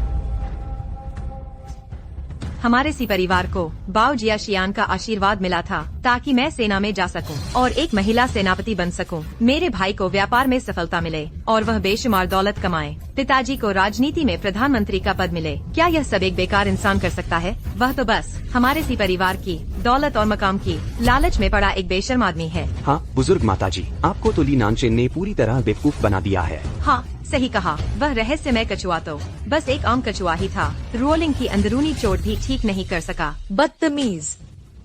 E: हमारे सी परिवार को बाऊजिया शियान का आशीर्वाद मिला था ताकि मैं सेना में जा सकूं और एक महिला सेनापति बन सकूं। मेरे भाई को व्यापार में सफलता मिले और वह बेशुमार दौलत कमाए। पिताजी को राजनीति में प्रधानमंत्री का पद मिले। क्या यह सब एक बेकार इंसान कर सकता है? वह तो बस हमारे सी परिवार की दौलत और मकाम की लालच में पड़ा एक बेशर्म आदमी है।
D: हाँ बुजुर्ग माताजी, आपको तो ली नानचेन ने पूरी तरह बेवकूफ बना दिया है।
E: हाँ, सही कहा। वह रहस्यमय कछुआ तो बस एक आम कछुआ ही था। रोलिंग की अंदरूनी चोट भी ठीक नहीं कर सका।
H: बदतमीज,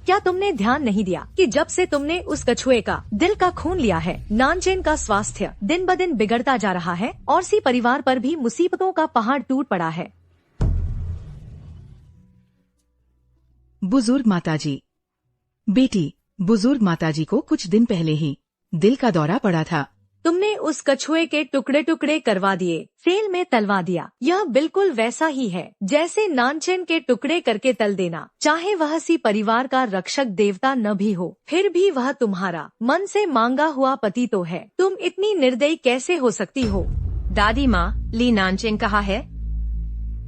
H: क्या तुमने ध्यान नहीं दिया कि जब से तुमने उस कछुए का दिल का खून लिया है, नानचेन का स्वास्थ्य दिन ब दिन बिगड़ता जा रहा है और सी परिवार पर भी मुसीबतों का पहाड़ टूट पड़ा है।
C: बुजुर्ग माताजी, बेटी, बुजुर्ग माताजी को कुछ दिन पहले ही दिल का दौरा पड़ा था।
H: तुमने उस कछुए के टुकड़े टुकड़े करवा दिए, सेल में तलवा दिया। यह बिल्कुल वैसा ही है जैसे नानचेन के टुकड़े करके तल देना। चाहे वह सी परिवार का रक्षक देवता न भी हो, फिर भी वह तुम्हारा मन से मांगा हुआ पति तो है। तुम इतनी निर्दयी कैसे हो सकती हो?
E: दादी माँ, ली नानचेन कहाँ है?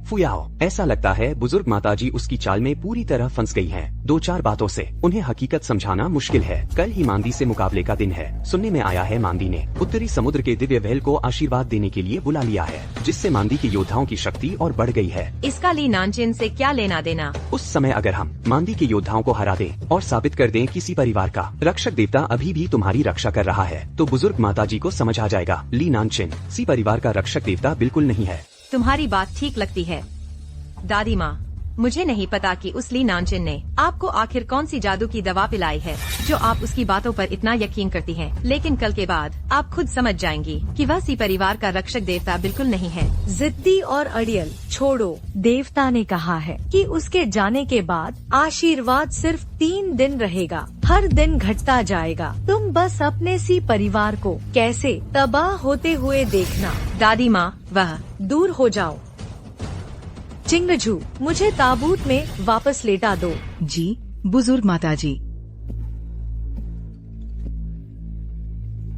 D: फुयाओ, ऐसा लगता है बुजुर्ग माताजी उसकी चाल में पूरी तरह फंस गई हैं। 2-4 बातों से उन्हें हकीकत समझाना मुश्किल है। कल ही मांदी से मुकाबले का दिन है। सुनने में आया है मांदी ने उत्तरी समुद्र के दिव्य महल को आशीर्वाद देने के लिए बुला लिया है, जिससे मांदी के योद्धाओं की शक्ति और बढ़ गई है।
E: इसका ली नानचिन से क्या लेना देना?
D: उस समय अगर हम मांदी के योद्धाओं को हरा दें और साबित कर दें किसी परिवार का रक्षक देवता अभी भी तुम्हारी रक्षा कर रहा है, तो बुजुर्ग माताजी को समझ आ जाएगा ली नानचिन सी परिवार का रक्षक देवता बिल्कुल नहीं है।
E: तुम्हारी बात ठीक लगती है दादी माँ। मुझे नहीं पता कि उस ली नानचिन ने आपको आखिर कौन सी जादू की दवा पिलाई है जो आप उसकी बातों पर इतना यकीन करती हैं। लेकिन कल के बाद आप खुद समझ जाएंगी कि वह सी परिवार का रक्षक देवता बिल्कुल नहीं है।
H: जिद्दी और अड़ियल छोड़ो। देवता ने कहा है कि उसके जाने के बाद आशीर्वाद सिर्फ 3 दिन रहेगा, हर दिन घटता जाएगा। तुम बस अपने सी परिवार को कैसे तबाह होते हुए देखना।
E: दादी माँ, वह
H: दूर हो जाओ। चिंगझू, मुझे ताबूत में वापस लेटा दो।
C: जी बुजुर्ग माताजी।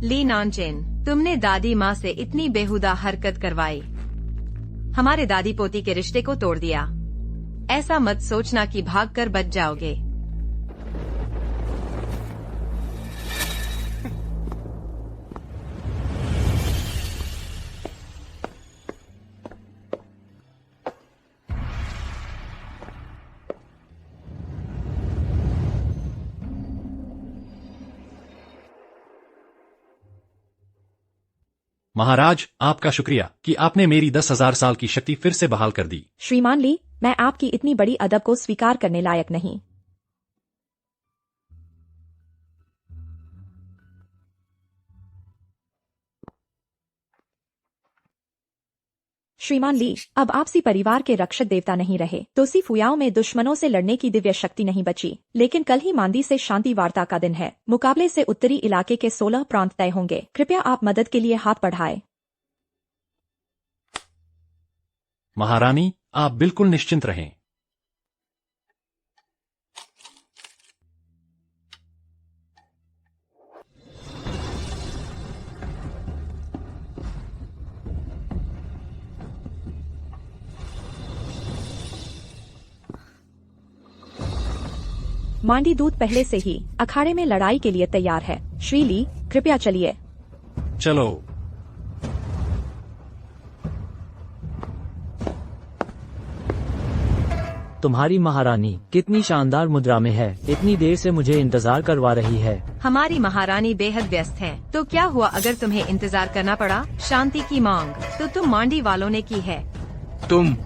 E: ली नानचिन, तुमने दादी माँ से इतनी बेहुदा हरकत करवाई, हमारे दादी पोती के रिश्ते को तोड़ दिया। ऐसा मत सोचना कि भागकर बच जाओगे।
B: महाराज, आपका शुक्रिया कि आपने मेरी 10,000 साल की शक्ति फिर से बहाल कर दी।
A: श्रीमान ली, मैं आपकी इतनी बड़ी अदब को स्वीकार करने लायक नहीं। श्रीमान ली, अब आप सी परिवार के रक्षक देवता नहीं रहे, तो सी फुयाओ में दुश्मनों से लड़ने की दिव्य शक्ति नहीं बची। लेकिन कल ही मांदी से शांति वार्ता का दिन है। मुकाबले से उत्तरी इलाके के 16 प्रांत तय होंगे। कृपया आप मदद के लिए हाथ बढ़ाएं।
B: महारानी, आप बिल्कुल निश्चिंत रहें।
A: मांडी दूत पहले से ही अखाड़े में लड़ाई के लिए तैयार है। श्री ली, कृपया चलिए।
B: चलो।
G: तुम्हारी महारानी कितनी शानदार मुद्रा में है, इतनी देर से मुझे इंतजार करवा रही है।
E: हमारी महारानी बेहद व्यस्त है, तो क्या हुआ अगर तुम्हें इंतजार करना पड़ा? शांति की मांग तो तुम मांडी वालों ने की है।
I: तुम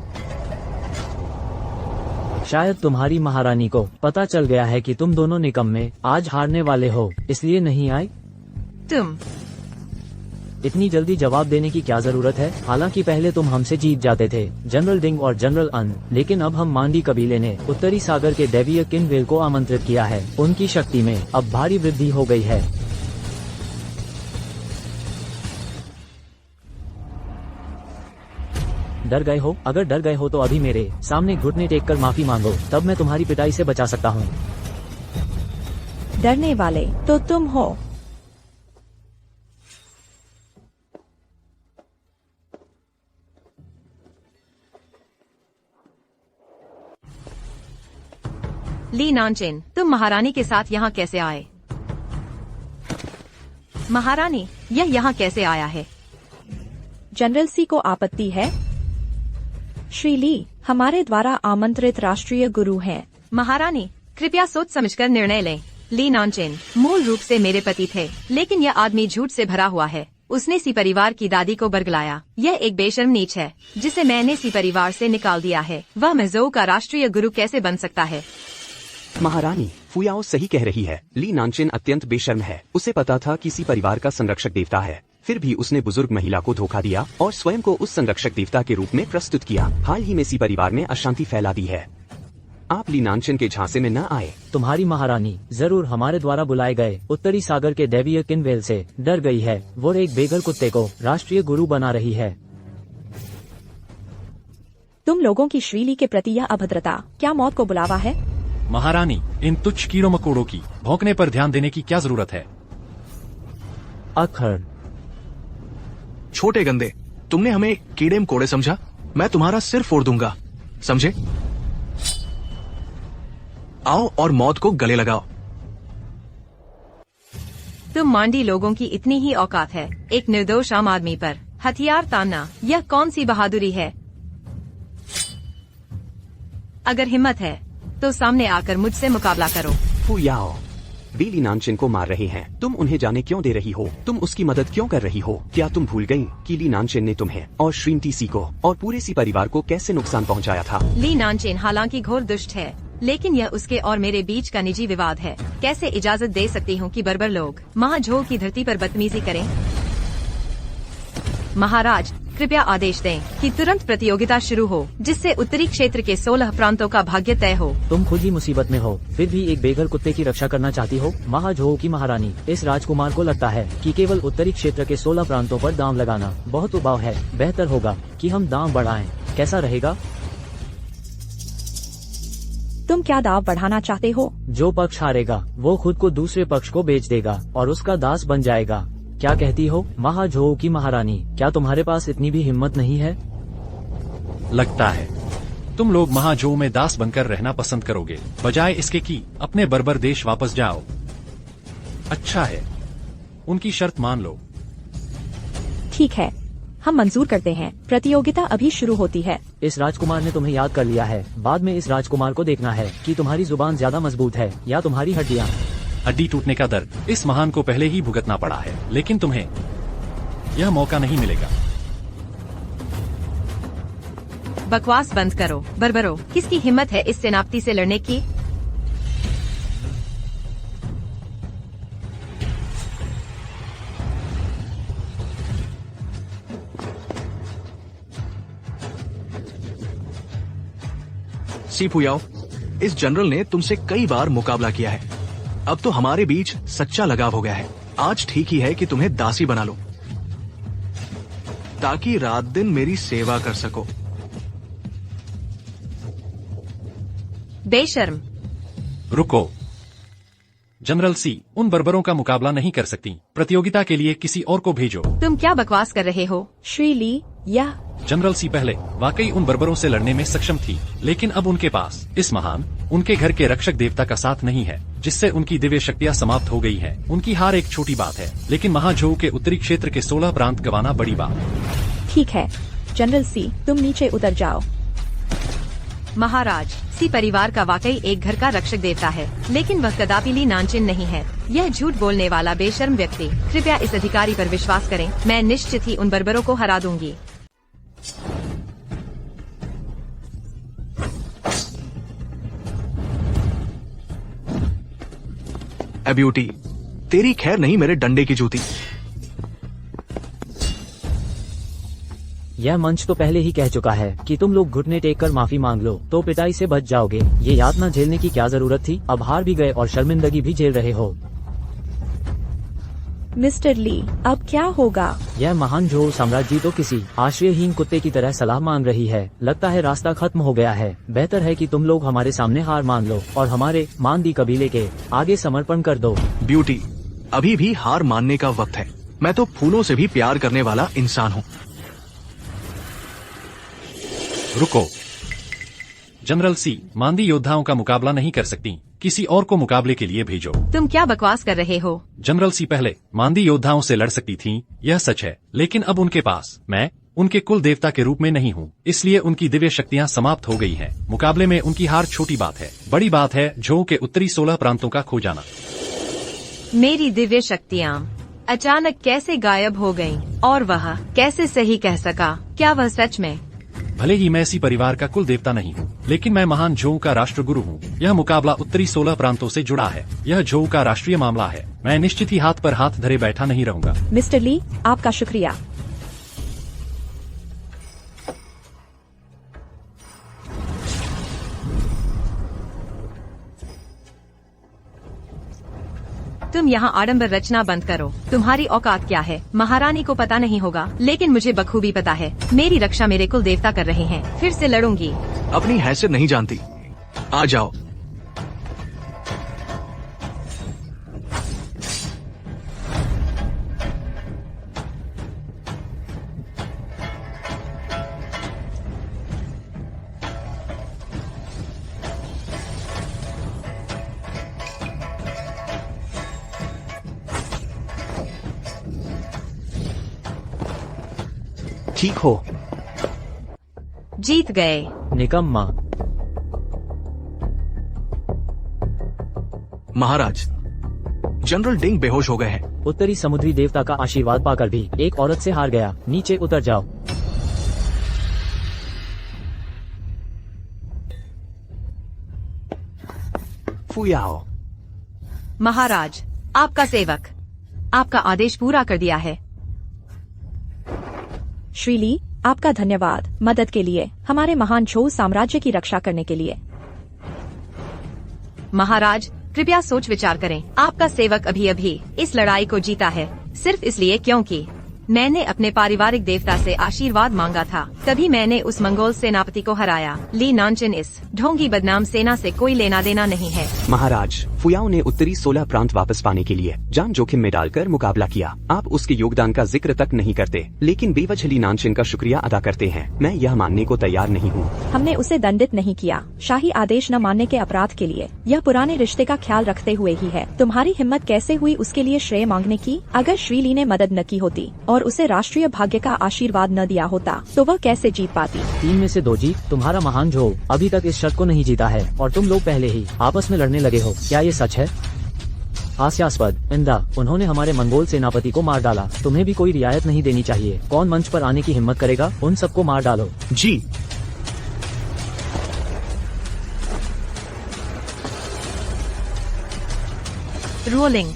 G: शायद तुम्हारी महारानी को पता चल गया है कि तुम दोनों निकम्मे आज हारने वाले हो, इसलिए नहीं आए।
E: तुम
G: इतनी जल्दी जवाब देने की क्या जरूरत है? हालांकि पहले तुम हमसे जीत जाते थे, जनरल डिंग और जनरल अन, लेकिन अब हम मांडी कबीले ने उत्तरी सागर के दैवीय किनवेल को आमंत्रित किया है। उनकी शक्ति में अब भारी वृद्धि हो गई है। डर गए हो? अगर डर गए हो तो अभी मेरे सामने घुटने टेक कर माफी मांगो, तब मैं तुम्हारी पिटाई से बचा सकता हूँ।
A: डरने वाले तो तुम हो।
E: ली नानचिन, तुम महारानी के साथ यहाँ कैसे आए? महारानी, यह यहाँ कैसे आया है?
A: जनरल सी को आपत्ति है? श्री ली, हमारे द्वारा आमंत्रित राष्ट्रीय गुरु हैं।
E: महारानी, कृपया सोच समझकर निर्णय लें। ली नानचिन मूल रूप से मेरे पति थे, लेकिन यह आदमी झूठ से भरा हुआ है। उसने सी परिवार की दादी को बरगलाया। यह एक बेशर्म नीच है जिसे मैंने सी परिवार से निकाल दिया है। वह मेजोऊ का राष्ट्रीय गुरु कैसे बन सकता है?
D: महारानी, फुयाओ सही कह रही है। ली नानचिन अत्यंत बेशर्म है। उसे पता था कि सी परिवार का संरक्षक देवता है, फिर भी उसने बुजुर्ग महिला को धोखा दिया और स्वयं को उस संरक्षक देवता के रूप में प्रस्तुत किया। हाल ही में सी परिवार में अशांति फैला दी है। आप ली नानचिन के झांसे में न आए।
G: तुम्हारी महारानी जरूर हमारे द्वारा बुलाए गए उत्तरी सागर के दैवीय किनवेल से डर गई है। वो एक बेघर कुत्ते को राष्ट्रीय गुरु बना रही है।
A: तुम लोगों की श्रीली के प्रति यह अभद्रता क्या मौत को बुलावा है?
B: महारानी, इन तुच्छ कीड़ों मकोड़ों की भौंकने पर ध्यान देने की क्या जरूरत है?
G: अखर,
I: छोटे गंदे, तुमने हमें कीड़े मकोड़े समझा? मैं तुम्हारा सिर फोड़ दूंगा, समझे? आओ और मौत को गले लगाओ।
E: तुम मांडी लोगों की इतनी ही औकात है एक निर्दोष आम आदमी पर हथियार तानना, यह कौन सी बहादुरी है? अगर हिम्मत है तो सामने आकर मुझसे मुकाबला करो।
D: फुयाओ, वे ली नानचिन को मार रहे हैं, तुम उन्हें जाने क्यों दे रही हो? तुम उसकी मदद क्यों कर रही हो? क्या तुम भूल गई कि ली नानचिन ने तुम्हें और श्रीमती सी को और पूरे सी परिवार को कैसे नुकसान पहुंचाया था?
E: ली नानचेन हालांकि घोर दुष्ट है, लेकिन यह उसके और मेरे बीच का निजी विवाद है। कैसे इजाजत दे सकती हूँ कि बर्बर लोग महाझोल की धरती पर बदतमीजी करें? महाराज, कृपया आदेश दें कि तुरंत प्रतियोगिता शुरू हो, जिससे उत्तरी क्षेत्र के 16 प्रांतों का भाग्य तय हो।
G: तुम खुद ही मुसीबत में हो, फिर भी एक बेघर कुत्ते की रक्षा करना चाहती हो? महाझोऊ की महारानी, इस राजकुमार को लगता है कि केवल उत्तरी क्षेत्र के 16 प्रांतों पर दांव लगाना बहुत उबाऊ है। बेहतर होगा कि हम दांव बढ़ाएं। कैसा रहेगा?
A: तुम क्या दाव बढ़ाना चाहते हो?
G: जो पक्ष हारेगा वो खुद को दूसरे पक्ष को बेच देगा और उसका दास बन जाएगा। क्या कहती हो महाझोऊ की महारानी? क्या तुम्हारे पास इतनी भी हिम्मत नहीं है?
B: लगता है तुम लोग महाझोऊ में दास बनकर रहना पसंद करोगे, बजाय इसके कि अपने बर्बर देश वापस जाओ। अच्छा है, उनकी शर्त मान लो।
A: ठीक है, हम मंजूर करते हैं। प्रतियोगिता अभी शुरू होती है।
G: इस राजकुमार ने तुम्हें याद कर लिया है। बाद में इस राजकुमार को देखना है कि तुम्हारी जुबान ज्यादा मजबूत है या तुम्हारी हड्डियाँ।
B: हड्डी टूटने का दर्द इस महान को पहले ही भुगतना पड़ा है, लेकिन तुम्हें यह मौका नहीं मिलेगा।
E: बकवास बंद करो बर्बरो। किसकी हिम्मत है इस सेनापति से लड़ने की?
I: सी फुयाओ, इस जनरल ने तुमसे कई बार मुकाबला किया है। अब तो हमारे बीच सच्चा लगाव हो गया है। आज ठीक ही है कि तुम्हें दासी बना लो, ताकि रात दिन मेरी सेवा कर सको।
E: बेशर्म।
B: रुको, जनरल सी उन बर्बरों का मुकाबला नहीं कर सकती। प्रतियोगिता के लिए किसी और को भेजो।
E: तुम क्या बकवास कर रहे हो?
A: श्री ली, यह
B: जनरल सी पहले वाकई उन बर्बरों से लड़ने में सक्षम थी, लेकिन अब उनके पास इस महान उनके घर के रक्षक देवता का साथ नहीं है, जिससे उनकी दिव्य शक्तियाँ समाप्त हो गई हैं। उनकी हार एक छोटी बात है, लेकिन महाझोऊ के उत्तरी क्षेत्र के 16 प्रांत गंवाना बड़ी बात।
A: ठीक है जनरल सी, तुम नीचे उतर जाओ।
E: महाराज, सी परिवार का वाकई एक घर का रक्षक देवता है, लेकिन वह कदापि ली नानचिन नहीं है। यह झूठ बोलने वाला बेशर्म व्यक्ति। कृपया इस अधिकारी पर विश्वास करें। मैं निश्चित ही उन बर्बरों को हरा दूंगी।
I: ए ब्यूटी, तेरी खैर नहीं मेरे डंडे की जूती।
G: यह मंच तो पहले ही कह चुका है कि तुम लोग घुटने टेक कर माफी मांग लो तो पिटाई से बच जाओगे। ये यातना झेलने की क्या जरूरत थी? अब हार भी गए और शर्मिंदगी भी झेल रहे हो।
A: मिस्टर ली, अब क्या होगा?
G: यह महान झोऊ साम्राज्य तो किसी आश्रयहीन कुत्ते की तरह सलाह मांग रही है। लगता है रास्ता खत्म हो गया है। बेहतर है कि तुम लोग हमारे सामने हार मान लो और हमारे मांदी कबीले के आगे समर्पण कर दो।
I: ब्यूटी, अभी भी हार मानने का वक्त है। मैं तो फूलों से भी प्यार करने वाला इंसान हूँ।
B: रुको, जनरल सी मांदी योद्धाओं का मुकाबला नहीं कर सकती। किसी और को मुकाबले के लिए भेजो।
E: तुम क्या बकवास कर रहे हो?
B: जनरल सी पहले मांदी योद्धाओं से लड़ सकती थीं, यह सच है, लेकिन अब उनके पास मैं उनके कुल देवता के रूप में नहीं हूँ, इसलिए उनकी दिव्य शक्तियाँ समाप्त हो गई हैं। मुकाबले में उनकी हार छोटी बात है। बड़ी बात है झोऊ के उत्तरी 16 प्रांतों का खो जाना।
E: मेरी दिव्य शक्तियाँ अचानक कैसे गायब हो गईं? और वह कैसे सही कह सका? क्या वह सच में?
B: भले ही मैं इसी परिवार का कुल देवता नहीं हूँ, लेकिन मैं महान झोऊ का राष्ट्रगुरु हूँ। यह मुकाबला उत्तरी 16 प्रांतों से जुड़ा है। यह झोऊ का राष्ट्रीय मामला है। मैं निश्चित ही हाथ पर हाथ धरे बैठा नहीं रहूंगा।
A: मिस्टर ली, आपका शुक्रिया।
E: तुम यहाँ आडंबर रचना बंद करो। तुम्हारी औकात क्या है? महारानी को पता नहीं होगा, लेकिन मुझे बखूबी पता है। मेरी रक्षा मेरे कुल देवता कर रहे हैं। फिर से लड़ूंगी।
I: अपनी हैसियत नहीं जानती। आ जाओ।
D: ठीक हो?
E: जीत गए।
G: निकम्मा।
I: महाराज, जनरल डिंग बेहोश हो गए हैं।
G: उत्तरी समुद्री देवता का आशीर्वाद पाकर भी एक औरत से हार गया। नीचे उतर जाओ।
D: फुयाओ।
E: महाराज, आपका सेवक आपका आदेश पूरा कर दिया है।
A: श्रीली, आपका धन्यवाद मदद के लिए, हमारे महान झोऊ साम्राज्य की रक्षा करने के लिए।
E: महाराज, कृपया सोच विचार करें। आपका सेवक अभी अभी इस लड़ाई को जीता है सिर्फ इसलिए क्योंकि मैंने अपने पारिवारिक देवता से आशीर्वाद मांगा था। तभी मैंने उस मंगोल सेनापति को हराया। ली नानचिन इस ढोंगी बदनाम सेना से कोई लेना देना नहीं है।
D: महाराज, फुयाओ ने उत्तरी 16 प्रांत वापस पाने के लिए जान जोखिम में डालकर मुकाबला किया। आप उसके योगदान का जिक्र तक नहीं करते, लेकिन बेवजह ली नानचिन का शुक्रिया अदा करते हैं। मैं यह मानने को तैयार नहीं हूँ।
A: हमने उसे दंडित नहीं किया शाही आदेश न मानने के अपराध के लिए। यह पुराने रिश्ते का ख्याल रखते हुए ही है। तुम्हारी हिम्मत कैसे हुई उसके लिए श्रेय मांगने की? अगर श्रीली ने मदद न की होती और उसे राष्ट्रीय भाग्य का आशीर्वाद न दिया होता तो वह कैसे जीत पाती?
G: 3 में से 2 जीत। तुम्हारा महान झोऊ अभी तक इस शर्त को नहीं जीता है और तुम लोग पहले ही आपस में लड़ने लगे हो। क्या ये सच है? हास्यास्पद। इंदा, उन्होंने हमारे मंगोल सेनापति को मार डाला। तुम्हें भी कोई रियायत नहीं देनी चाहिए। कौन मंच पर आने की हिम्मत करेगा? उन सबको मार डालो।
I: जी।
E: रोलिंग,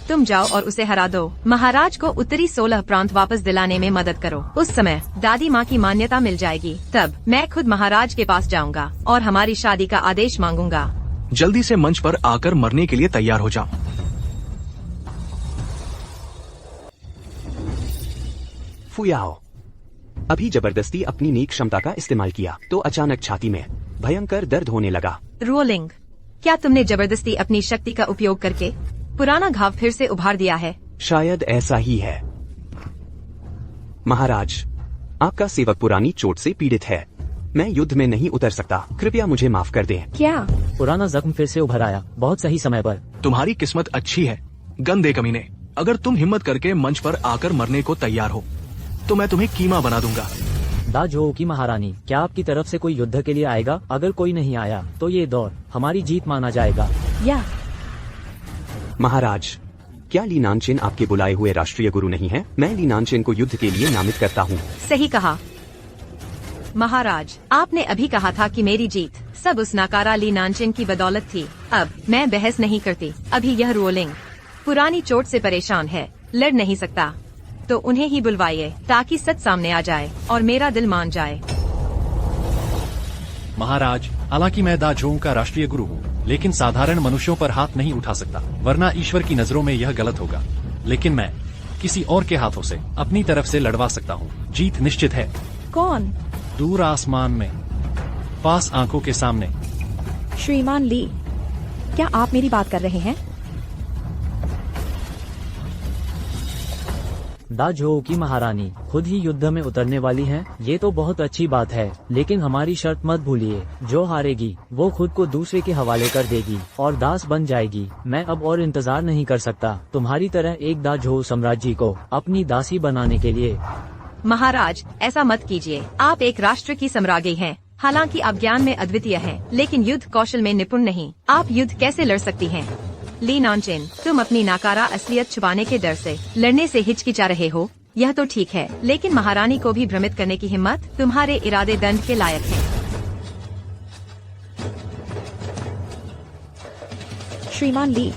E: तुम जाओ और उसे हरा दो। महाराज को उत्तरी 16 प्रांत वापस दिलाने में मदद करो। उस समय दादी माँ की मान्यता मिल जाएगी। तब मैं खुद महाराज के पास जाऊंगा और हमारी शादी का आदेश मांगूंगा।
I: जल्दी से मंच पर आकर मरने के लिए तैयार हो जाओ।
D: फुयाओ, अभी जबरदस्ती अपनी नेक क्षमता का इस्तेमाल किया तो अचानक छाती में भयंकर दर्द होने लगा।
E: रोलिंग, क्या तुमने जबरदस्ती अपनी शक्ति का उपयोग करके पुराना घाव फिर से उभार दिया है?
D: शायद ऐसा ही है। महाराज, आपका सेवक पुरानी चोट से पीड़ित है। मैं युद्ध में नहीं उतर सकता। कृपया मुझे माफ कर दें।
A: क्या?
G: पुराना जख्म फिर से उभर आया। बहुत सही समय पर।
I: तुम्हारी किस्मत अच्छी है गंदे कमीने। अगर तुम हिम्मत करके मंच पर आकर मरने को तैयार हो तो मैं तुम्हें कीमा बना दूंगा।
G: दा झोऊ की महारानी, क्या आपकी तरफ से कोई युद्ध के लिए आएगा? अगर कोई नहीं आया तो ये दौर हमारी जीत माना जाएगा।
A: या
D: महाराज, क्या ली नानचिन आपके बुलाए हुए राष्ट्रीय गुरु नहीं है? मैं ली नानचिन को युद्ध के लिए नामित करता हूँ।
E: सही कहा महाराज, आपने अभी कहा था कि मेरी जीत सब उस नाकारा ली नानचिन की बदौलत थी। अब मैं बहस नहीं करती। अभी यह रोलिंग पुरानी चोट से परेशान है, लड़ नहीं सकता, तो उन्हें ही बुलवाइए ताकि सच सामने आ जाए और मेरा दिल मान जाए।
B: महाराज, हालांकि मैं दा झोऊ का राष्ट्रीय गुरु हूँ, लेकिन साधारण मनुष्यों पर हाथ नहीं उठा सकता, वरना ईश्वर की नजरों में यह गलत होगा। लेकिन मैं किसी और के हाथों से अपनी तरफ से लड़वा सकता हूँ। जीत निश्चित है।
A: कौन?
B: दूर आसमान में, पास आंखों के सामने।
A: श्रीमान ली, क्या आप मेरी बात कर रहे हैं?
G: दा झोऊ की महारानी खुद ही युद्ध में उतरने वाली हैं। ये तो बहुत अच्छी बात है, लेकिन हमारी शर्त मत भूलिए। जो हारेगी वो खुद को दूसरे के हवाले कर देगी और दास बन जाएगी। मैं अब और इंतजार नहीं कर सकता तुम्हारी तरह एक दा झोऊ साम्राज्य को अपनी दासी बनाने के लिए।
E: महाराज, ऐसा मत कीजिए। आप एक राष्ट्र की सम्राज्ञी हैं। हालांकि आप ज्ञान में अद्वितीय हैं, लेकिन युद्ध कौशल में निपुण नहीं। आप युद्ध कैसे लड़ सकती हैं? ली नानचिन, तुम अपनी नाकारा असलियत छुपाने के डर से लड़ने से हिचकिचा रहे हो। यह तो ठीक है, लेकिन महारानी को भी भ्रमित करने की हिम्मत तुम्हारे इरादे दंड के लायक है।
A: श्रीमान ली,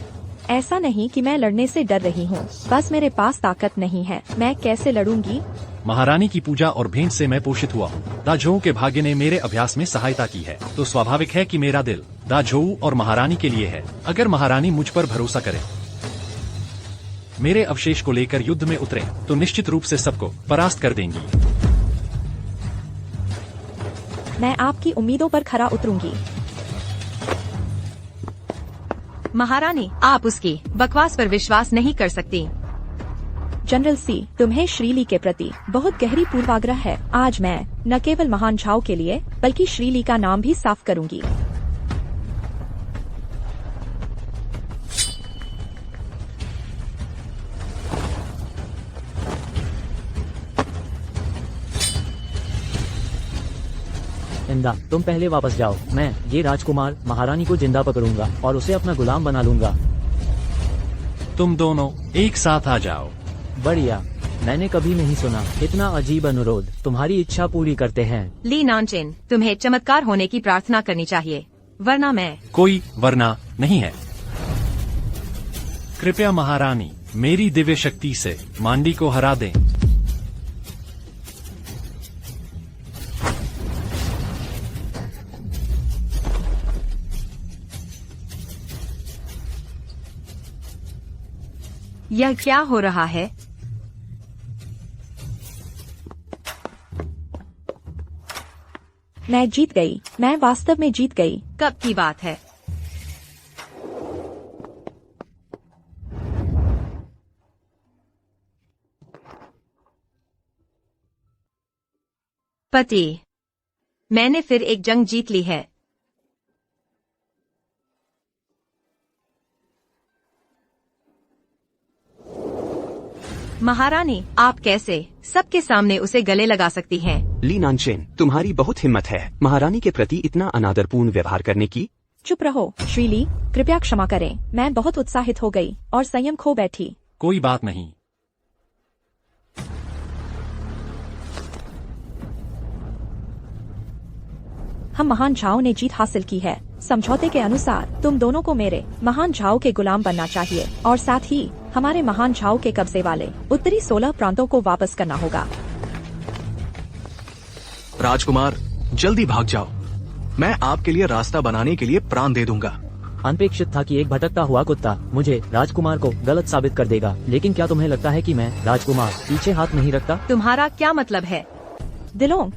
A: ऐसा नहीं कि मैं लड़ने से डर रही हूँ, बस मेरे पास ताकत नहीं है। मैं कैसे लड़ूंगी?
B: महारानी की पूजा और भेंट से मैं पोषित हुआ हूँ। दा झोऊ के भाग्य ने मेरे अभ्यास में सहायता की है, तो स्वाभाविक है कि मेरा दिल दा झोऊ और महारानी के लिए है। अगर महारानी मुझ पर भरोसा करे, मेरे अवशेष को लेकर युद्ध में उतरे, तो निश्चित रूप से सबको परास्त कर देंगी।
A: मैं आपकी उम्मीदों पर खरा उतरूंगी।
E: महारानी, आप उसकी बकवास पर विश्वास नहीं कर सकती।
A: जनरल सी, तुम्हें श्रीली के प्रति बहुत गहरी पूर्वाग्रह है। आज मैं न केवल महान झाओ के लिए बल्कि श्रीली का नाम भी साफ करूंगी।
G: जिंदा। तुम पहले वापस जाओ। मैं ये राजकुमार महारानी को जिंदा पकड़ूंगा और उसे अपना गुलाम बना लूंगा।
B: तुम दोनों एक साथ आ जाओ।
G: बढ़िया। मैंने कभी नहीं सुना इतना अजीब अनुरोध। तुम्हारी इच्छा पूरी करते हैं।
E: ली नानचेन, तुम्हें चमत्कार होने की प्रार्थना करनी चाहिए, वरना मैं।
B: कोई वरना नहीं है। कृपया महारानी मेरी दिव्य शक्ति से मांडी को हरा दें।
E: यह क्या हो रहा है?
A: मैं जीत गई। मैं वास्तव में जीत गई।
E: कब की बात है? पति, मैंने फिर एक जंग जीत ली है। महारानी, आप कैसे सबके सामने उसे गले लगा सकती हैं?
D: ली नानचेन, तुम्हारी बहुत हिम्मत है महारानी के प्रति इतना अनादरपूर्ण व्यवहार करने की।
A: चुप रहो श्रीली, कृपया क्षमा करें। मैं बहुत उत्साहित हो गई और संयम खो बैठी।
B: कोई बात नहीं।
A: हम महान झाओ ने जीत हासिल की है। समझौते के अनुसार तुम दोनों को मेरे महान झाओ के गुलाम बनना चाहिए और साथ ही हमारे महान झाओ के कब्जे वाले उत्तरी 16 प्रांतों को वापस करना होगा।
I: राजकुमार, जल्दी भाग जाओ। मैं आपके लिए रास्ता बनाने के लिए प्राण दे दूंगा।
G: अनपेक्षित था कि एक भटकता हुआ कुत्ता मुझे राजकुमार को गलत साबित कर देगा, लेकिन क्या तुम्हें लगता है कि मैं राजकुमार पीछे हाथ नहीं रखता?
E: तुम्हारा क्या मतलब है?
A: दिलोंग,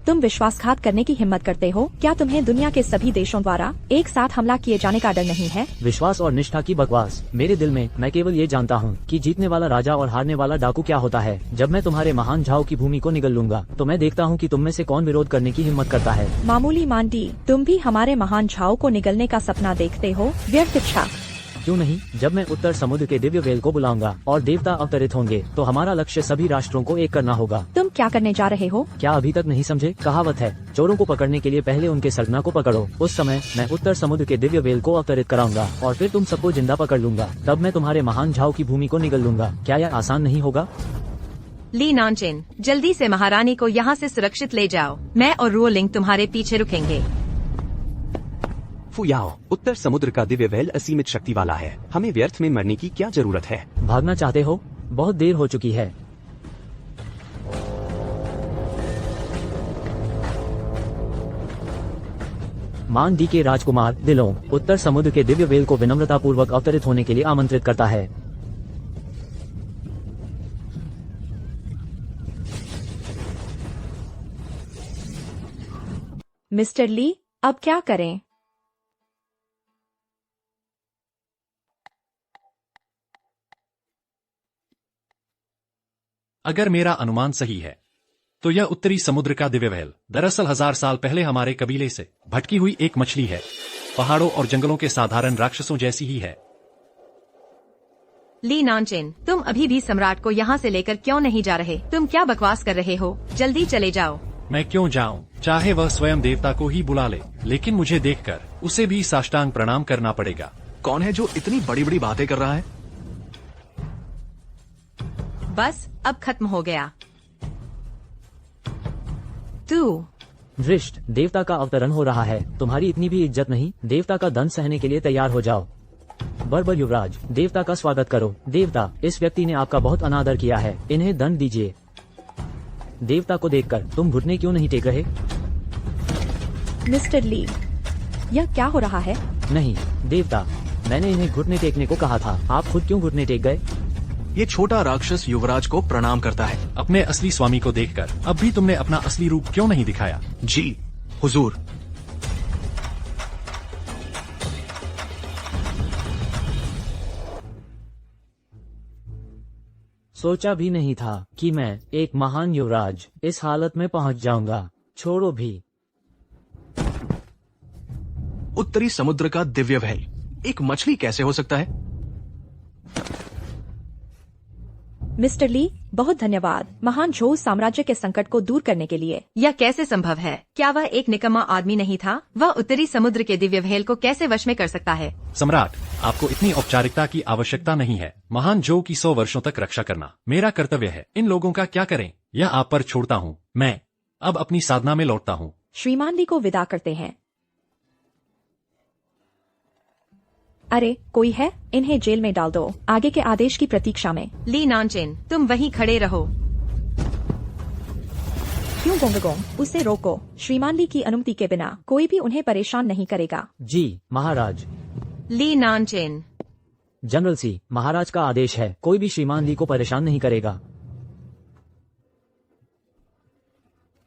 A: तुम विश्वासघात करने की हिम्मत करते हो? क्या तुम्हें दुनिया के सभी देशों द्वारा एक साथ हमला किए जाने का डर नहीं है?
G: विश्वास और निष्ठा की बकवास। मेरे दिल में मैं केवल ये जानता हूँ कि जीतने वाला राजा और हारने वाला डाकू क्या होता है। जब मैं तुम्हारे महान झाओ की भूमि को निगल लूंगा तो मैं देखता हूँ कि तुम में से कौन विरोध करने की हिम्मत करता है।
A: मामूली मांडी, तुम भी हमारे महान झाओ को निगलने का सपना देखते हो? व्यर्थ इच्छा।
G: क्यों नहीं, जब मैं उत्तर समुद्र के दिव्य वेल को बुलाऊंगा और देवता अवतरित होंगे तो हमारा लक्ष्य सभी राष्ट्रों को एक करना होगा।
A: तुम क्या करने जा रहे हो?
G: क्या अभी तक नहीं समझे? कहावत है, चोरों को पकड़ने के लिए पहले उनके सरगना को पकड़ो। उस समय मैं उत्तर समुद्र के दिव्य वेल को अवतरित कराऊंगा और फिर तुम सबको जिंदा पकड़ लूंगा। तब मैं तुम्हारे महान झाओ की भूमि को निगल लूंगा। क्या यह आसान नहीं होगा?
E: ली नानचेन, जल्दी से महारानी को यहाँ से सुरक्षित ले जाओ। मैं और रोलिंग तुम्हारे पीछे रुकेंगे।
D: फुयाओ, उत्तर समुद्र का दिव्य वेल असीमित शक्ति वाला है। हमें व्यर्थ में मरने की क्या जरूरत है?
G: भागना चाहते हो? बहुत देर हो चुकी है। मान डी के राजकुमार दिलों उत्तर समुद्र के दिव्य वेल को विनम्रता पूर्वक अवतरित होने के लिए आमंत्रित करता है।
A: मिस्टर ली, अब क्या करें?
B: अगर मेरा अनुमान सही है तो यह उत्तरी समुद्र का दिव्य वेल दरअसल 1000 साल पहले हमारे कबीले से भटकी हुई एक मछली है। पहाड़ों और जंगलों के साधारण राक्षसों जैसी ही है।
E: ली नानचेन, तुम अभी भी सम्राट को यहाँ से लेकर क्यों नहीं जा रहे? तुम क्या बकवास कर रहे हो? जल्दी चले जाओ।
B: मैं क्यों जाऊं? चाहे वह स्वयं देवता को ही बुला ले, लेकिन मुझे देखकर उसे भी साष्टांग प्रणाम करना पड़ेगा।
I: कौन है जो इतनी बड़ी बड़ी बातें कर रहा है?
E: बस अब खत्म हो गया। तू
G: दृष्ट, देवता का अवतरण हो रहा है। तुम्हारी इतनी भी इज्जत नहीं। देवता का दंड सहने के लिए तैयार हो जाओ। बर्बर युवराज, देवता का स्वागत करो। देवता, इस व्यक्ति ने आपका बहुत अनादर किया है, इन्हें दंड दीजिए। देवता को देखकर तुम घुटने क्यों नहीं टेक रहे?
A: मिस्टर ली, यह क्या हो रहा है?
G: नहीं देवता, मैंने इन्हें घुटने टेकने को कहा था। आप खुद क्यों घुटने टेक गए?
I: ये छोटा राक्षस युवराज को प्रणाम करता है।
B: अपने असली स्वामी को देखकर अब भी तुमने अपना असली रूप क्यों नहीं दिखाया?
I: जी हुजूर।
G: सोचा भी नहीं था कि मैं एक महान युवराज इस हालत में पहुंच जाऊंगा। छोड़ो भी।
I: उत्तरी समुद्र का दिव्य वेल एक मछली कैसे हो सकता है?
A: मिस्टर ली, बहुत धन्यवाद महान झो साम्राज्य के संकट को दूर करने के लिए।
E: यह कैसे संभव है? क्या वह एक निकम्मा आदमी नहीं था? वह उत्तरी समुद्र के दिव्य महल को कैसे वश में कर सकता है?
B: सम्राट, आपको इतनी औपचारिकता की आवश्यकता नहीं है। महान जो की 100 वर्षों तक रक्षा करना मेरा कर्तव्य है। इन लोगों का क्या करें, यह आप पर छोड़ता हूँ। मैं अब अपनी साधना में लौटता हूँ।
A: श्रीमान ली को विदा करते हैं। अरे कोई है? इन्हें जेल में डाल दो, आगे के आदेश की प्रतीक्षा में।
E: ली नानचेन, तुम वहीं खड़े रहो।
A: क्यों गोंगगोंग, उसे रोको। श्रीमान ली की अनुमति के बिना कोई भी उन्हें परेशान नहीं करेगा।
G: जी महाराज।
E: ली नानचेन।
G: जनरल सी, महाराज का आदेश है, कोई भी श्रीमान ली को परेशान नहीं करेगा।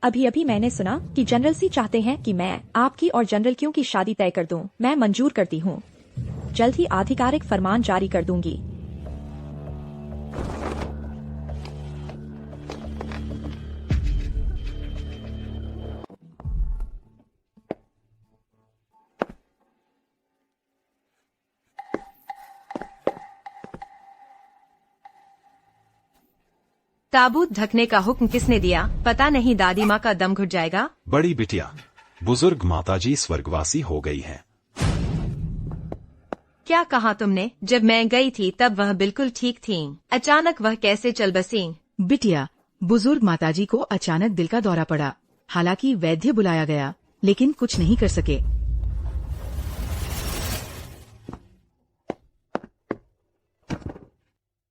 A: अभी अभी मैंने सुना कि जनरल सी चाहते हैं कि मैं आपकी और जनरल क्यों की शादी तय कर दूं। मैं मंजूर करती हूं। जल्द ही आधिकारिक फरमान जारी कर दूंगी।
E: ताबूत ढकने का हुक्म किसने दिया? पता नहीं दादी माँ का दम घुट जाएगा।
F: बड़ी बिटिया, बुजुर्ग माताजी स्वर्गवासी हो गई हैं।
E: क्या कहा तुमने? जब मैं गई थी तब वह बिल्कुल ठीक थीं। अचानक वह कैसे चल बसी?
C: बिटिया, बुजुर्ग माताजी को अचानक दिल का दौरा पड़ा। हालांकि वैद्य बुलाया गया, लेकिन कुछ नहीं कर सके।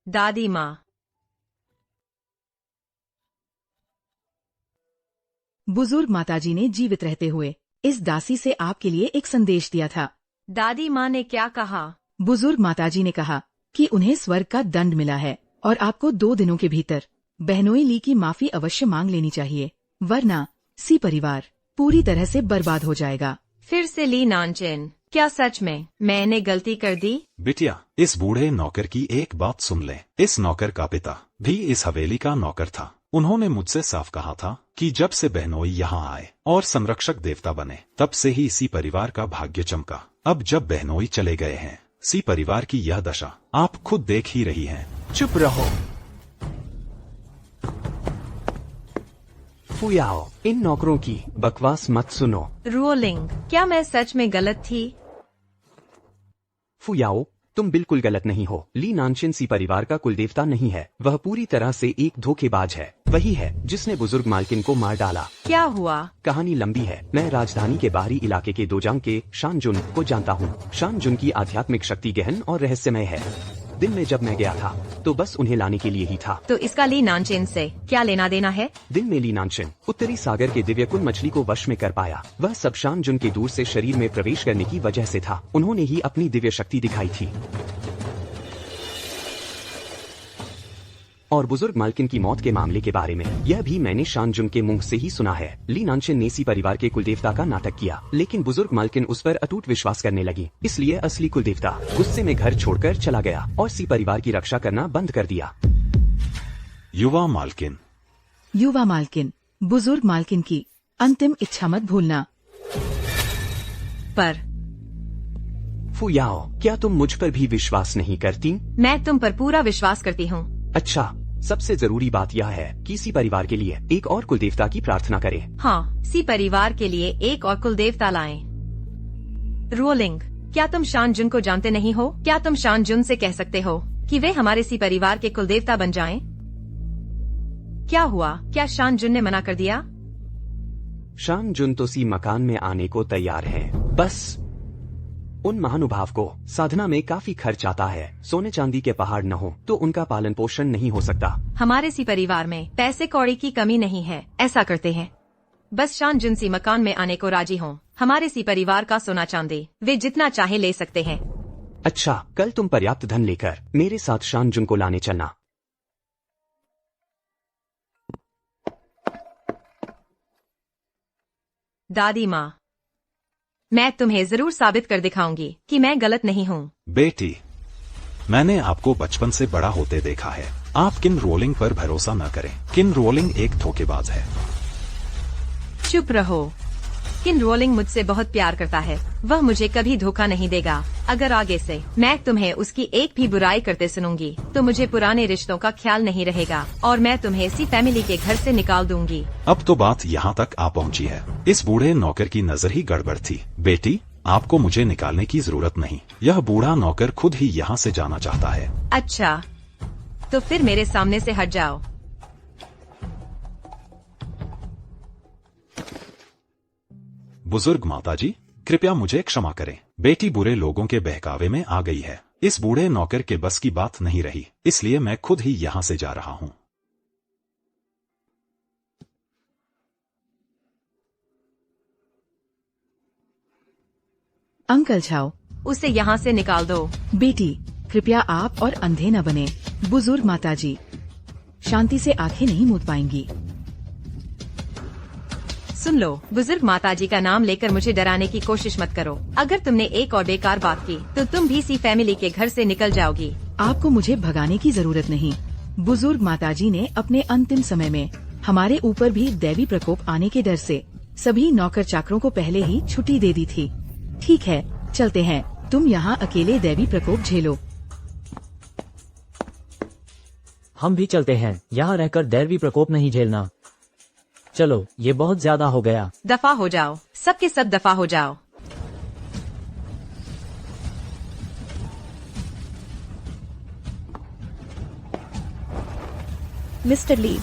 E: दादी माँ।
C: बुजुर्ग माताजी ने जीवित रहते हुए इस दासी से आपके लिए एक संदेश दिया था।
E: दादी माँ ने क्या कहा?
C: बुजुर्ग माताजी ने कहा कि उन्हें स्वर्ग का दंड मिला है और आपको 2 दिनों के भीतर बहनोई ली की माफी अवश्य मांग लेनी चाहिए, वरना सी परिवार पूरी तरह से बर्बाद हो जाएगा।
E: फिर से ली नानचेन, क्या सच में मैंने गलती कर दी?
F: बिटिया, इस बूढ़े नौकर की एक बात सुन ले। इस नौकर का पिता भी इस हवेली का नौकर था। उन्होंने मुझसे साफ कहा था कि जब से बहनोई यहाँ आए और संरक्षक देवता बने, तब से ही सी परिवार का भाग्य चमका। अब जब बहनोई चले गए हैं, सी परिवार की यह दशा आप खुद देख ही रही हैं।
D: चुप रहो। फुयाओ, इन नौकरों की बकवास मत सुनो।
E: रोलिंग, क्या मैं सच में गलत थी?
D: फुयाओ, तुम बिल्कुल गलत नहीं हो। ली नानशिन सी परिवार का कुलदेवता नहीं है। वह पूरी तरह से एक धोखेबाज है। वही है जिसने बुजुर्ग मालकिन को मार डाला।
E: क्या हुआ?
D: कहानी लंबी है। मैं राजधानी के बाहरी इलाके के दोजांग के शानजुन को जानता हूँ। शानजुन की आध्यात्मिक शक्ति गहन और रहस्यमय है। दिन में जब मैं गया था तो बस उन्हें लाने के लिए ही था।
E: तो इसका ली नानचेन से क्या लेना देना है?
D: दिन में ली नानशिन उत्तरी सागर के दिव्य कुल मछली को वश में कर पाया। वह सब शानजुन के दूर से शरीर में प्रवेश करने की वजह से था। उन्होंने ही अपनी दिव्य शक्ति दिखाई थी। और बुजुर्ग मालकिन की मौत के मामले के बारे में यह भी मैंने शानजुन के मुंह से ही सुना है। ली नानशिन ने सी परिवार के कुलदेवता का नाटक किया, लेकिन बुजुर्ग मालकिन उस पर अटूट विश्वास करने लगी। इसलिए असली कुलदेवता गुस्से में घर छोड़कर चला गया और सी परिवार की रक्षा करना बंद कर दिया।
F: युवा मालकिन।
C: युवा मालकिन, बुजुर्ग मालकिन की अंतिम इच्छा मत भूलना।
E: पर
D: फुयाओ, क्या तुम मुझ पर भी विश्वास नहीं करती?
E: मैं तुम पर पूरा विश्वास करती हूँ।
D: अच्छा, सबसे जरूरी बात यह है कि सी परिवार के लिए एक और कुलदेवता की प्रार्थना करें।
E: हाँ, सी परिवार के लिए एक और कुलदेवता लाएं। रोलिंग, क्या तुम शानजुन को जानते नहीं हो? क्या तुम शानजुन से कह सकते हो कि वे हमारे सी परिवार के कुलदेवता बन जाएं? क्या हुआ? क्या शानजुन ने मना कर दिया?
D: शानजुन तो सी मकान में आने को तैयार है। बस उन महानुभाव को साधना में काफी खर्च आता है। सोने चांदी के पहाड़ न हो तो उनका पालन पोषण नहीं हो सकता।
E: हमारे सी परिवार में पैसे कौड़ी की कमी नहीं है। ऐसा करते हैं, बस शानजुन सी मकान में आने को राजी हों। हमारे सी परिवार का सोना चांदी वे जितना चाहे ले सकते हैं।
D: अच्छा, कल तुम पर्याप्त धन लेकर मेरे साथ शानजुन को लाने चलना।
E: दादी माँ, मैं तुम्हें जरूर साबित कर दिखाऊंगी कि मैं गलत नहीं हूँ।
F: बेटी, मैंने आपको बचपन से बड़ा होते देखा है। आप किन रोलिंग पर भरोसा न करें। किन रोलिंग एक धोखेबाज है।
E: चुप रहो। किन रोलिंग मुझसे बहुत प्यार करता है। वह मुझे कभी धोखा नहीं देगा। अगर आगे से मैं तुम्हें उसकी एक भी बुराई करते सुनूंगी तो मुझे पुराने रिश्तों का ख्याल नहीं रहेगा और मैं तुम्हें इसी फैमिली के घर से निकाल दूंगी।
F: अब तो बात यहाँ तक आ पहुँची है। इस बूढ़े नौकर की नजर ही गड़बड़ थी। बेटी, आपको मुझे निकालने की जरूरत नहीं। यह बूढ़ा नौकर खुद ही यहाँ से जाना चाहता है।
E: अच्छा, तो फिर मेरे सामने से हट जाओ।
F: बुजुर्ग माताजी, कृपया मुझे क्षमा करें। बेटी बुरे लोगों के बहकावे में आ गई है। इस बूढ़े नौकर के बस की बात नहीं रही, इसलिए मैं खुद ही यहाँ से जा रहा हूँ।
C: अंकल झाओ,
E: उसे यहाँ से निकाल दो।
C: बेटी कृपया आप और अंधे न बने। बुजुर्ग माताजी शांति से आंखें नहीं मूंद पाएंगी।
E: सुन लो, बुजुर्ग माताजी का नाम लेकर मुझे डराने की कोशिश मत करो। अगर तुमने एक और बेकार बात की तो तुम भी इसी फैमिली के घर से निकल जाओगी।
C: आपको मुझे भगाने की जरूरत नहीं। बुजुर्ग माताजी ने अपने अंतिम समय में हमारे ऊपर भी दैवी प्रकोप आने के डर से सभी नौकर चाकरों को पहले ही छुट्टी दे दी थी। ठीक है, चलते हैं। तुम यहाँ अकेले दैवी प्रकोप झेलो।
G: हम भी चलते हैं। यहाँ रहकर दैवी प्रकोप नहीं झेलना। चलो, ये बहुत ज्यादा हो गया।
E: दफा हो जाओ, सबके सब दफा हो जाओ।
A: मिस्टर ली,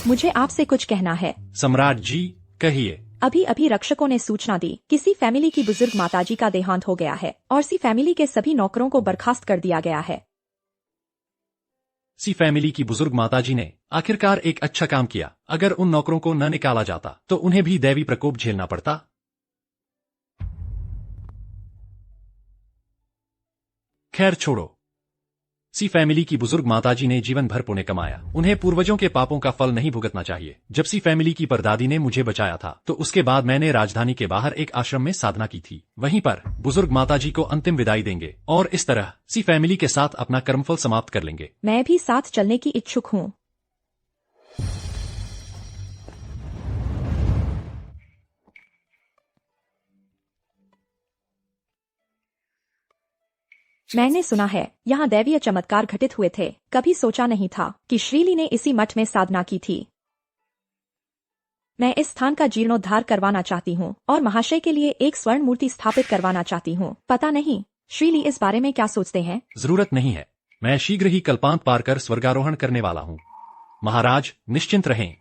A: मुझे आपसे कुछ कहना है।
B: सम्राट जी, कहिए।
A: अभी अभी रक्षकों ने सूचना दी कि सी फैमिली की बुजुर्ग माताजी का देहांत हो गया है और सी फैमिली के सभी नौकरों को बर्खास्त कर दिया गया है।
B: सी फैमिली की बुजुर्ग माताजी ने आखिरकार एक अच्छा काम किया। अगर उन नौकरों को न निकाला जाता तो उन्हें भी दैवी प्रकोप झेलना पड़ता। खैर छोड़ो। सी फैमिली की बुजुर्ग माताजी ने जीवन भर पुण्य कमाया। उन्हें पूर्वजों के पापों का फल नहीं भुगतना चाहिए। जब सी फैमिली की परदादी ने मुझे बचाया था तो उसके बाद मैंने राजधानी के बाहर एक आश्रम में साधना की थी। वहीं पर बुजुर्ग माताजी को अंतिम विदाई देंगे और इस तरह सी फैमिली के साथ अपना कर्मफल समाप्त कर लेंगे।
A: मैं भी साथ चलने की इच्छुक हूँ। मैंने सुना है यहाँ दैवीय चमत्कार घटित हुए थे। कभी सोचा नहीं था कि श्रीली ने इसी मठ में साधना की थी। मैं इस स्थान का जीर्णोद्धार करवाना चाहती हूँ और महाशय के लिए एक स्वर्ण मूर्ति स्थापित करवाना चाहती हूँ। पता नहीं श्रीली इस बारे में क्या सोचते हैं।
B: जरूरत नहीं है। मैं शीघ्र ही कल्पांत पार कर स्वर्गारोहण करने वाला हूँ। महाराज निश्चिंत रहें।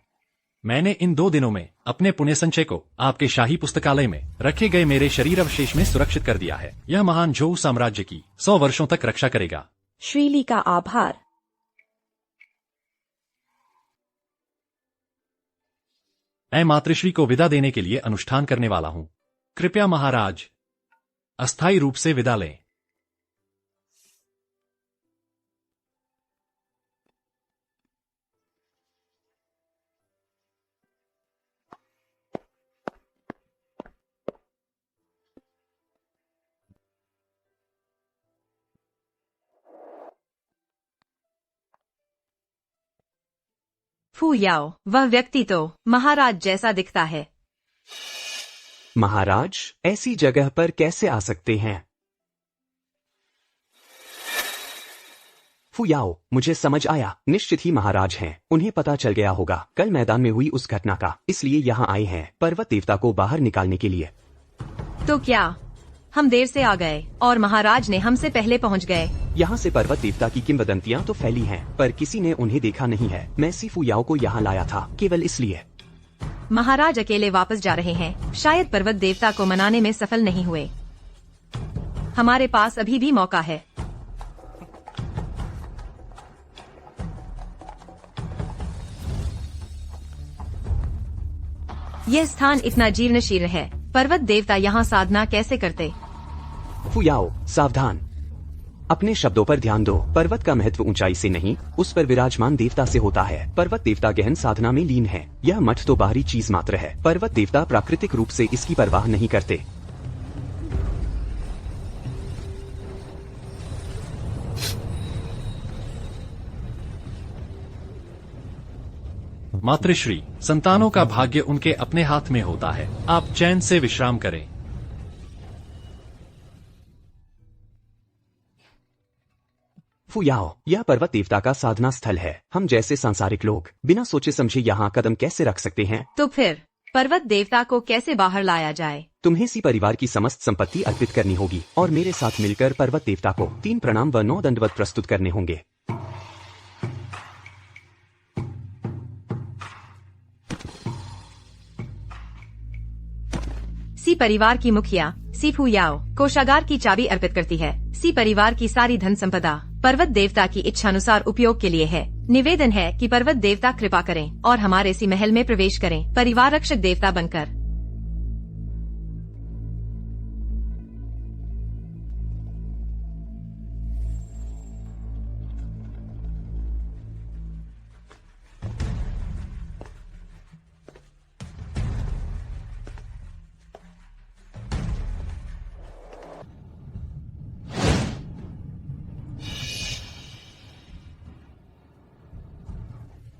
B: मैंने इन 2 दिनों में अपने पुण्य संचय को आपके शाही पुस्तकालय में रखे गए मेरे शरीर अवशेष में सुरक्षित कर दिया है। यह महान झोऊ साम्राज्य की 100 वर्षों तक रक्षा करेगा।
A: श्रीली का आभार।
B: मैं मातृश्री को विदा देने के लिए अनुष्ठान करने वाला हूँ। कृपया महाराज अस्थायी रूप से विदा लें।
E: फू याओ, वह व्यक्ति तो महाराज जैसा दिखता है।
D: महाराज ऐसी जगह पर कैसे आ सकते हैं? फुयाओ, मुझे समझ आया। निश्चित ही महाराज हैं। उन्हें पता चल गया होगा कल मैदान में हुई उस घटना का, इसलिए यहाँ आए हैं पर्वत देवता को बाहर निकालने के लिए।
E: तो क्या हम देर से आ गए और महाराज ने हमसे पहले पहुँच गए?
D: यहाँ से पर्वत देवता की किंवदंतियाँ तो फैली हैं, पर किसी ने उन्हें देखा नहीं है। मैं सी फुयाओ को यहाँ लाया था केवल इसलिए।
E: महाराज अकेले वापस जा रहे हैं। शायद पर्वत देवता को मनाने में सफल नहीं हुए। हमारे पास अभी भी मौका है। यह स्थान इतना जीर्ण शीर्ण है। पर्वत देवता यहाँ साधना कैसे करते?
D: फुयाओ सावधान, अपने शब्दों पर ध्यान दो। पर्वत का महत्व ऊंचाई से नहीं, उस पर विराजमान देवता से होता है। पर्वत देवता गहन साधना में लीन है। यह मठ तो बाहरी चीज मात्र है। पर्वत देवता प्राकृतिक रूप से इसकी परवाह नहीं करते।
B: मातृश्री, संतानों का भाग्य उनके अपने हाथ में होता है। आप चैन से विश्राम करें।
D: फुयाओ, यह पर्वत देवता का साधना स्थल है। हम जैसे सांसारिक लोग बिना सोचे समझे यहाँ कदम कैसे रख सकते हैं?
E: तो फिर पर्वत देवता को कैसे बाहर लाया जाए?
D: तुम्हें सी परिवार की समस्त संपत्ति अर्पित करनी होगी और मेरे साथ मिलकर पर्वत देवता को 3 प्रणाम व 9 दंडवत प्रस्तुत करने होंगे।
E: सी परिवार की मुखिया सी फुयाओ कोषागार की चाबी अर्पित करती है। सी परिवार की सारी धन संपदा पर्वत देवता की इच्छानुसार उपयोग के लिए है। निवेदन है कि पर्वत देवता कृपा करें और हमारे सी महल में प्रवेश करें, परिवार रक्षक देवता बनकर।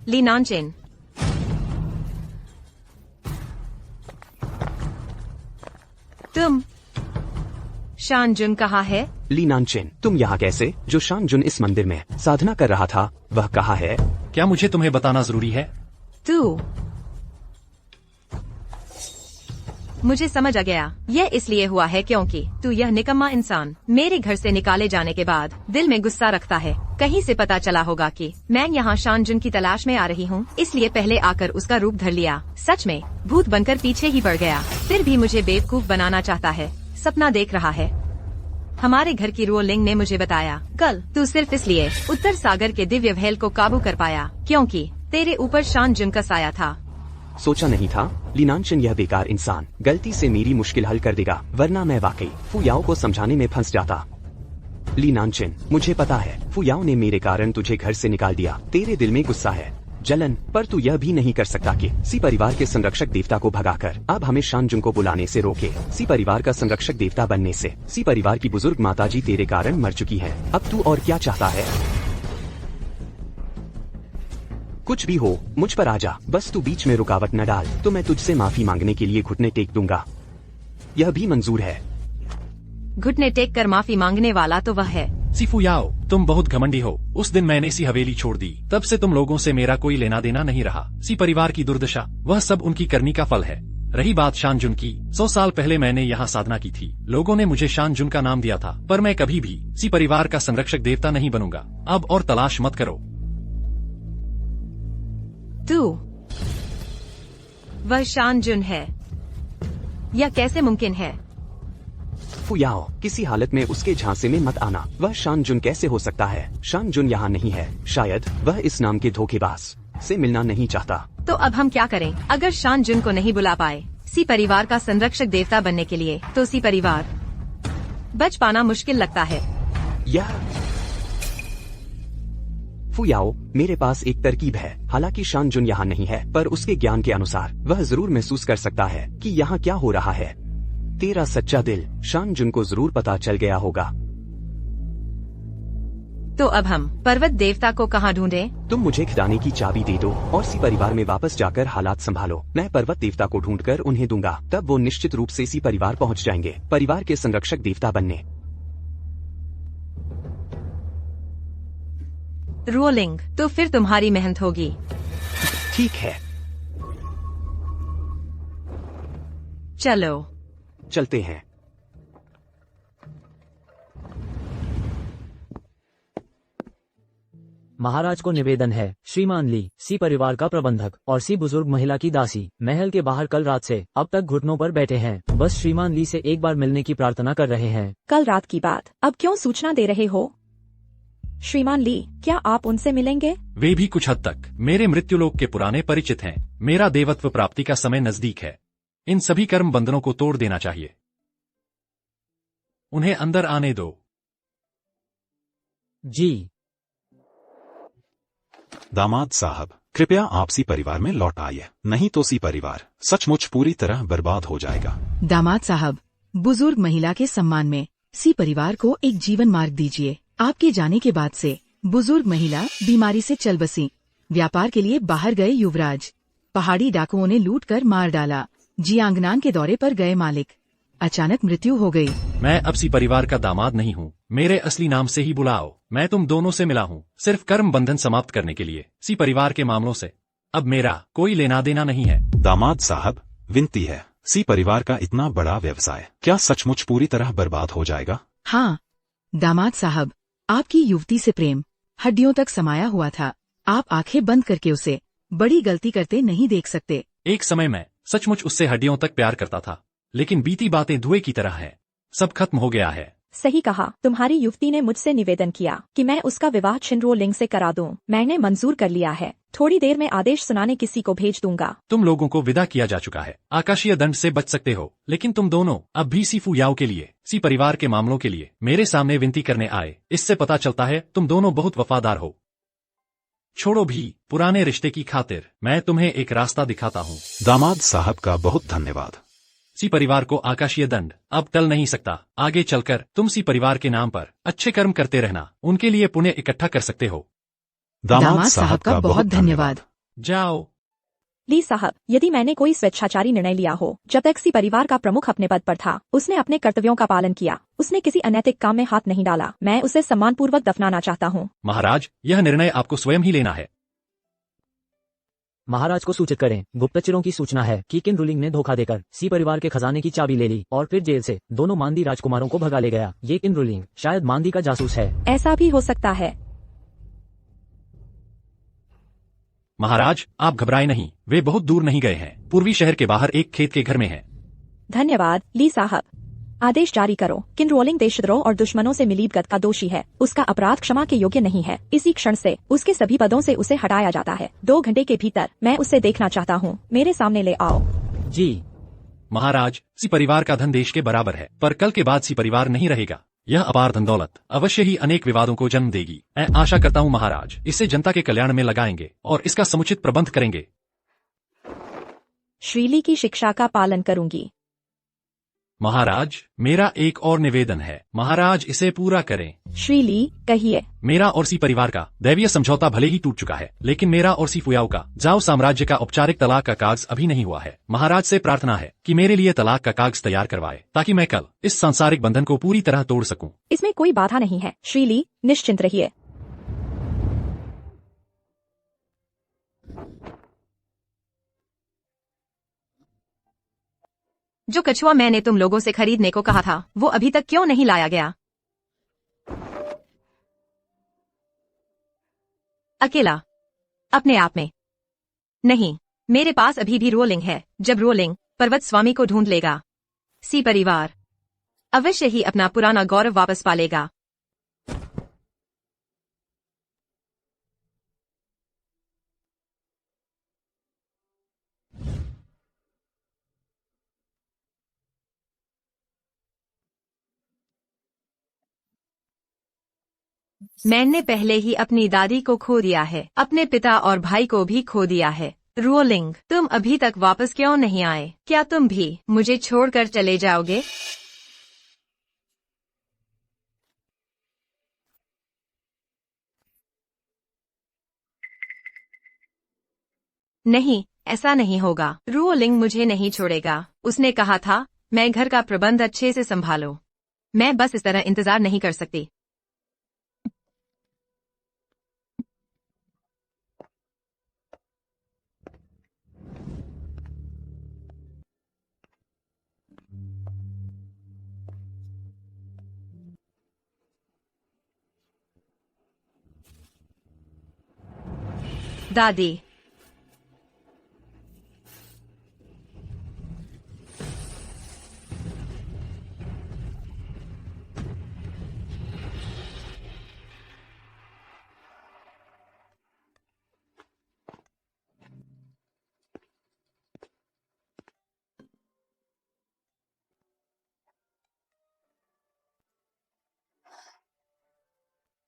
E: ली नानचेन, तुम शानजुन कहाँ है?
D: ली नानचेन, तुम यहाँ कैसे? जो शानजुन इस मंदिर में साधना कर रहा था वह कहाँ है?
B: क्या मुझे तुम्हें बताना जरूरी है?
E: तू, मुझे समझ आ गया। यह इसलिए हुआ है क्योंकि तू यह निकम्मा इंसान मेरे घर से निकाले जाने के बाद दिल में गुस्सा रखता है। कहीं से पता चला होगा कि मैं यहाँ शानजुन की तलाश में आ रही हूँ, इसलिए पहले आकर उसका रूप धर लिया। सच में भूत बनकर पीछे ही पड़ गया। फिर भी मुझे बेवकूफ बनाना चाहता है, सपना देख रहा है। हमारे घर की रोलिंग ने मुझे बताया कल तू सिर्फ इसलिए उत्तर सागर के दिव्य महल को काबू कर पाया क्योंकि तेरे ऊपर शानजुन का साया था।
D: सोचा नहीं था लीनांशन यह बेकार इंसान गलती से मेरी मुश्किल हल कर देगा, वरना मैं वाकई फुयाओ को समझाने में फंस जाता। लीनांशन, मुझे पता है फुयाओ ने मेरे कारण तुझे घर से निकाल दिया। तेरे दिल में गुस्सा है, जलन, पर तू यह भी नहीं कर सकता कि सी परिवार के संरक्षक देवता को भगाकर अब हमें शानजुन को बुलाने से रोके। सी परिवार का संरक्षक देवता बनने से सी परिवार की बुजुर्ग माताजी तेरे कारण मर चुकी है। अब तू और क्या चाहता है? कुछ भी हो मुझ पर आजा, बस तू बीच में रुकावट न डाल तो मैं तुझसे माफी मांगने के लिए घुटने टेक दूंगा। यह भी मंजूर है?
E: घुटने टेक कर माफी मांगने वाला तो वह है।
B: सी फुयाओ, तुम बहुत घमंडी हो। उस दिन मैंने सी हवेली छोड़ दी, तब से तुम लोगों से मेरा कोई लेना देना नहीं रहा। सी परिवार की दुर्दशा वह सब उनकी करनी का फल है। रही बात शानजुन की, 100 साल पहले मैंने यहाँ साधना की थी। लोगों ने मुझे शानजुन का नाम दिया था, पर मैं कभी भी सी परिवार का संरक्षक देवता नहीं बनूंगा। अब और तलाश मत करो।
E: तू वह शानजुन है? यह कैसे मुमकिन है?
D: फुयाओ, किसी हालत में उसके झांसे में मत आना। वह शानजुन कैसे हो सकता है? शानजुन यहाँ नहीं है। शायद वह इस नाम के धोखेबाज से मिलना नहीं चाहता।
E: तो अब हम क्या करें? अगर शानजुन को नहीं बुला पाए सी परिवार का संरक्षक देवता बनने के लिए, तो सी परिवार बच पाना मुश्किल लगता है।
D: यह फुयाओ, मेरे पास एक तरकीब है। हालांकि शानजुन यहाँ नहीं है, पर उसके ज्ञान के अनुसार वह जरूर महसूस कर सकता है कि यहाँ क्या हो रहा है। तेरा सच्चा दिल शानजुन को जरूर पता चल गया होगा।
E: तो अब हम पर्वत देवता को कहाँ ढूंढें?
D: तुम मुझे खिदाने की चाबी दे दो और सी परिवार में वापस जाकर हालात संभालो। मैं पर्वत देवता को ढूंढकर उन्हें दूंगा, तब वो निश्चित रूप से सी परिवार पहुँच जाएंगे, परिवार के संरक्षक देवता बनने।
E: रोलिंग, तो फिर तुम्हारी मेहनत होगी।
D: ठीक है,
E: चलो
D: चलते हैं।
G: महाराज को निवेदन है, श्रीमान ली, सी परिवार का प्रबंधक और सी बुजुर्ग महिला की दासी महल के बाहर कल रात से अब तक घुटनों पर बैठे हैं। बस श्रीमान ली से एक बार मिलने की प्रार्थना कर रहे हैं।
A: कल रात की बात अब क्यों सूचना दे रहे हो? श्रीमान ली, क्या आप उनसे मिलेंगे?
B: वे भी कुछ हद तक मेरे मृत्युलोक के पुराने परिचित हैं। मेरा देवत्व प्राप्ति का समय नजदीक है। इन सभी कर्म बंधनों को तोड़ देना चाहिए। उन्हें अंदर आने दो।
G: जी।
F: दामाद साहब, कृपया आप सी परिवार में लौट आइए, नहीं तो सी परिवार सचमुच पूरी तरह बर्बाद हो जाएगा।
C: दामाद साहब, बुजुर्ग महिला के सम्मान में सी परिवार को एक जीवन मार्ग दीजिए। आपके जाने के बाद से बुजुर्ग महिला बीमारी से चल बसी। व्यापार के लिए बाहर गए युवराज। पहाड़ी डाकुओं ने लूट कर मार डाला। जियांगनान के दौरे पर गए मालिक। अचानक मृत्यु हो गई।
B: मैं अब सी परिवार का दामाद नहीं हूँ, मेरे असली नाम से ही बुलाओ। मैं तुम दोनों से मिला हूँ सिर्फ कर्म बंधन समाप्त करने के लिए। सी परिवार के मामलों से अब मेरा कोई लेना देना नहीं है।
F: दामाद साहब, विनती है, सी परिवार का इतना बड़ा व्यवसाय क्या सचमुच पूरी तरह बर्बाद हो जाएगा?
C: हाँ दामाद साहब, आपकी युवती से प्रेम हड्डियों तक समाया हुआ था। आप आंखें बंद करके उसे बड़ी गलती करते नहीं देख सकते।
B: एक समय मैं सचमुच उससे हड्डियों तक प्यार करता था, लेकिन बीती बातें धुएं की तरह है। सब खत्म हो गया है।
A: सही कहा। तुम्हारी युवती ने मुझसे निवेदन किया कि मैं उसका विवाह छिनरोलिंग से करा दूं। मैंने मंजूर कर लिया है। थोड़ी देर में आदेश सुनाने किसी को भेज दूंगा।
B: तुम लोगों को विदा किया जा चुका है। आकाशीय दंड से बच सकते हो, लेकिन तुम दोनों अब भी सी फुयाओ के लिए, सी परिवार के मामलों के लिए मेरे सामने विनती करने आए। इससे पता चलता है तुम दोनों बहुत वफादार हो। छोड़ो भी पुराने रिश्ते की खातिर मैं तुम्हें एक रास्ता दिखाता हूँ।
F: दामाद साहब का बहुत धन्यवाद।
B: सी परिवार को आकाशीय दंड अब टल नहीं सकता। आगे चलकर तुम सी परिवार के नाम पर अच्छे कर्म करते रहना, उनके लिए पुण्य इकट्ठा कर सकते हो।
C: दामाद साहब का बहुत धन्यवाद।
B: जाओ।
A: ली साहब, यदि मैंने कोई स्वेच्छाचारी निर्णय लिया हो, जब तक सी परिवार का प्रमुख अपने पद पर था, उसने अपने कर्तव्यों का पालन किया। उसने किसी अनैतिक काम में हाथ नहीं डाला। मैं उसे सम्मानपूर्वक दफनाना चाहता हूँ।
B: महाराज, यह निर्णय आपको स्वयं ही लेना है।
G: महाराज को सूचित करें, गुप्तचरों की सूचना है कि किन रूलिंग ने धोखा देकर सी परिवार के खजाने की चाबी ले ली और फिर जेल से दोनों मांदी राजकुमारों को भगा ले गया। ये किन रूलिंग शायद मांदी का जासूस है।
A: ऐसा भी हो सकता है।
B: महाराज, आप घबराए नहीं, वे बहुत दूर नहीं गए हैं। पूर्वी शहर के बाहर एक खेत के घर में हैं।
A: धन्यवाद ली साहब। आदेश जारी करो। किनरोलिंग देशद्रोह और दुश्मनों से मिलीभगत का दोषी है। उसका अपराध क्षमा के योग्य नहीं है। इसी क्षण से उसके सभी पदों से उसे हटाया जाता है। 2 घंटे के भीतर मैं उसे देखना चाहता हूँ। मेरे सामने ले आओ।
G: जी
B: महाराज, सी परिवार का धन देश के बराबर है, पर कल के बाद सी परिवार नहीं रहेगा। यह अपार धन दौलत अवश्य ही अनेक विवादों को जन्म देगी। मैं आशा करता हूँ महाराज इसे जनता के कल्याण में लगाएंगे और इसका समुचित प्रबंध करेंगे।
A: श्रीली की शिक्षा का पालन करूंगी।
B: महाराज, मेरा एक और निवेदन है। महाराज, इसे पूरा करें।
A: श्रीली, कहिए।
B: मेरा और सी परिवार का दैवीय समझौता भले ही टूट चुका है, लेकिन मेरा और सी फुयाओ का जाओ साम्राज्य का औपचारिक तलाक का कागज अभी नहीं हुआ है। महाराज से प्रार्थना है कि मेरे लिए तलाक का कागज तैयार करवाए, ताकि मैं कल इस सांसारिक बंधन को पूरी तरह तोड़ सकूं।
A: इसमें कोई बाधा नहीं है। श्रीली, निश्चिंत रहिए।
E: जो कछुआ मैंने तुम लोगों से खरीदने को कहा था, वो अभी तक क्यों नहीं लाया गया? अकेला, अपने आप में नहीं। मेरे पास अभी भी रोलिंग है। जब रोलिंग पर्वत स्वामी को ढूंढ लेगा, सी परिवार अवश्य ही अपना पुराना गौरव वापस पालेगा। मैंने पहले ही अपनी दादी को खो दिया है, अपने पिता और भाई को भी खो दिया है। रोलिंग, तुम अभी तक वापस क्यों नहीं आए? क्या तुम भी मुझे छोड़कर चले जाओगे? नहीं, ऐसा नहीं होगा। रोलिंग मुझे नहीं छोड़ेगा। उसने कहा था मैं घर का प्रबंध अच्छे से संभालो। मैं बस इस तरह इंतजार नहीं कर सकती। दादी,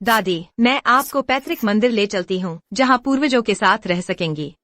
E: दादी, मैं आपको पैतृक मंदिर ले चलती हूँ, जहाँ पूर्वजों के साथ रह सकेंगी।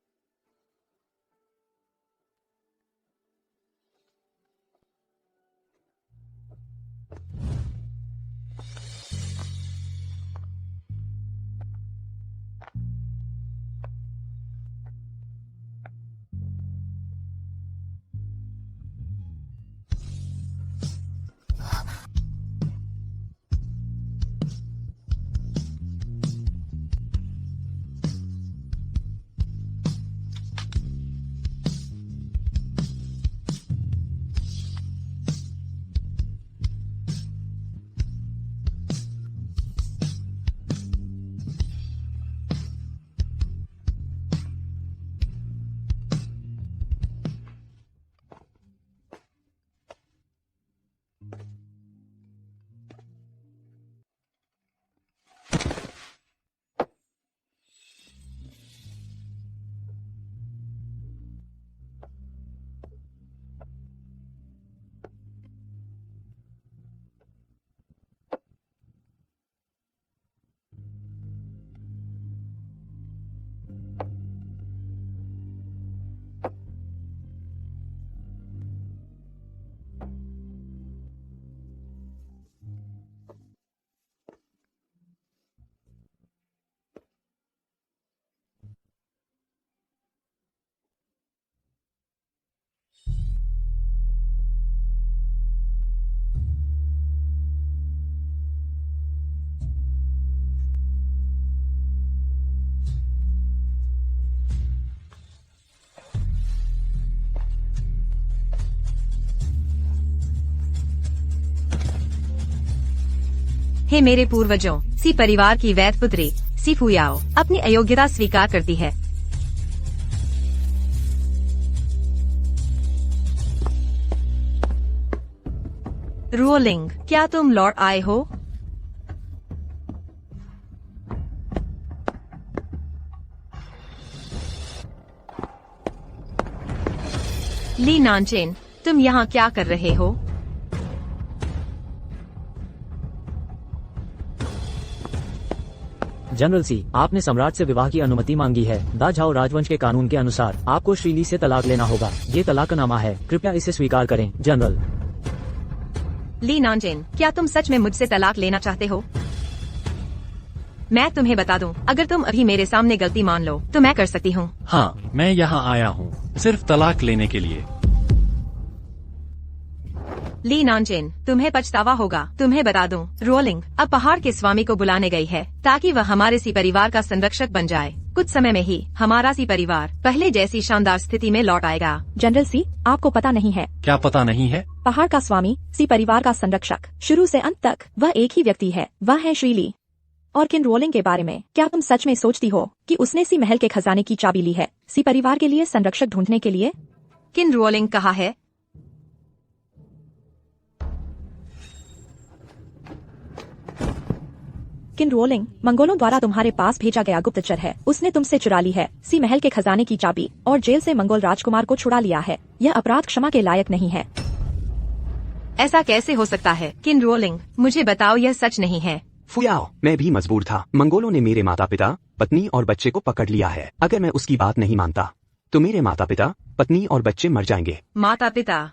E: हे मेरे पूर्वजों, सी परिवार की वैध पुत्री सी फुयाओ अपनी अयोग्यता स्वीकार करती है। रोलिंग, क्या तुम लौट आए हो? ली नानचेन, तुम यहाँ क्या कर रहे हो?
G: जनरल सी, आपने सम्राट से विवाह की अनुमति मांगी है। दा झाओ राजवंश के कानून के अनुसार आपको श्रीली से तलाक लेना होगा। ये तलाकनामा है, कृपया इसे स्वीकार करें। जनरल
E: ली नानचेन, क्या तुम सच में मुझसे तलाक लेना चाहते हो? मैं तुम्हें बता दूं, अगर तुम अभी मेरे सामने गलती मान लो तो मैं कर सकती हूँ।
B: हाँ, मैं यहाँ आया हूँ सिर्फ तलाक लेने के लिए।
E: ली नानचेन, तुम्हें पछतावा होगा। तुम्हें बता दूं, रोलिंग अब पहाड़ के स्वामी को बुलाने गई है ताकि वह हमारे सी परिवार का संरक्षक बन जाए। कुछ समय में ही हमारा सी परिवार पहले जैसी शानदार स्थिति में लौट आएगा।
A: जनरल सी, आपको पता नहीं है,
B: क्या पता नहीं है?
A: पहाड़ का स्वामी सी परिवार का संरक्षक शुरू से अंत तक वह एक ही व्यक्ति है, वह है श्रीली। और किन रोलिंग के बारे में क्या तुम सच में सोचती हो कि उसने सी महल के खजाने की चाबी ली है सी परिवार के लिए संरक्षक ढूंढने के लिए?
E: किन रोलिंग कहा है?
A: किन रोलिंग मंगोलों द्वारा तुम्हारे पास भेजा गया गुप्तचर है। उसने तुमसे चुरा ली है सी महल के खजाने की चाबी और जेल से मंगोल राजकुमार को छुड़ा लिया है। यह अपराध क्षमा के लायक नहीं है।
E: ऐसा कैसे हो सकता है? किन रोलिंग, मुझे बताओ, यह सच नहीं है।
D: फुयाओ, मैं भी मजबूर था। मंगोलों ने मेरे माता पिता, पत्नी और बच्चे को पकड़ लिया है। अगर मैं उसकी बात नहीं मानता तो मेरे माता पिता, पत्नी और बच्चे मर जाएंगे।
E: माता पिता,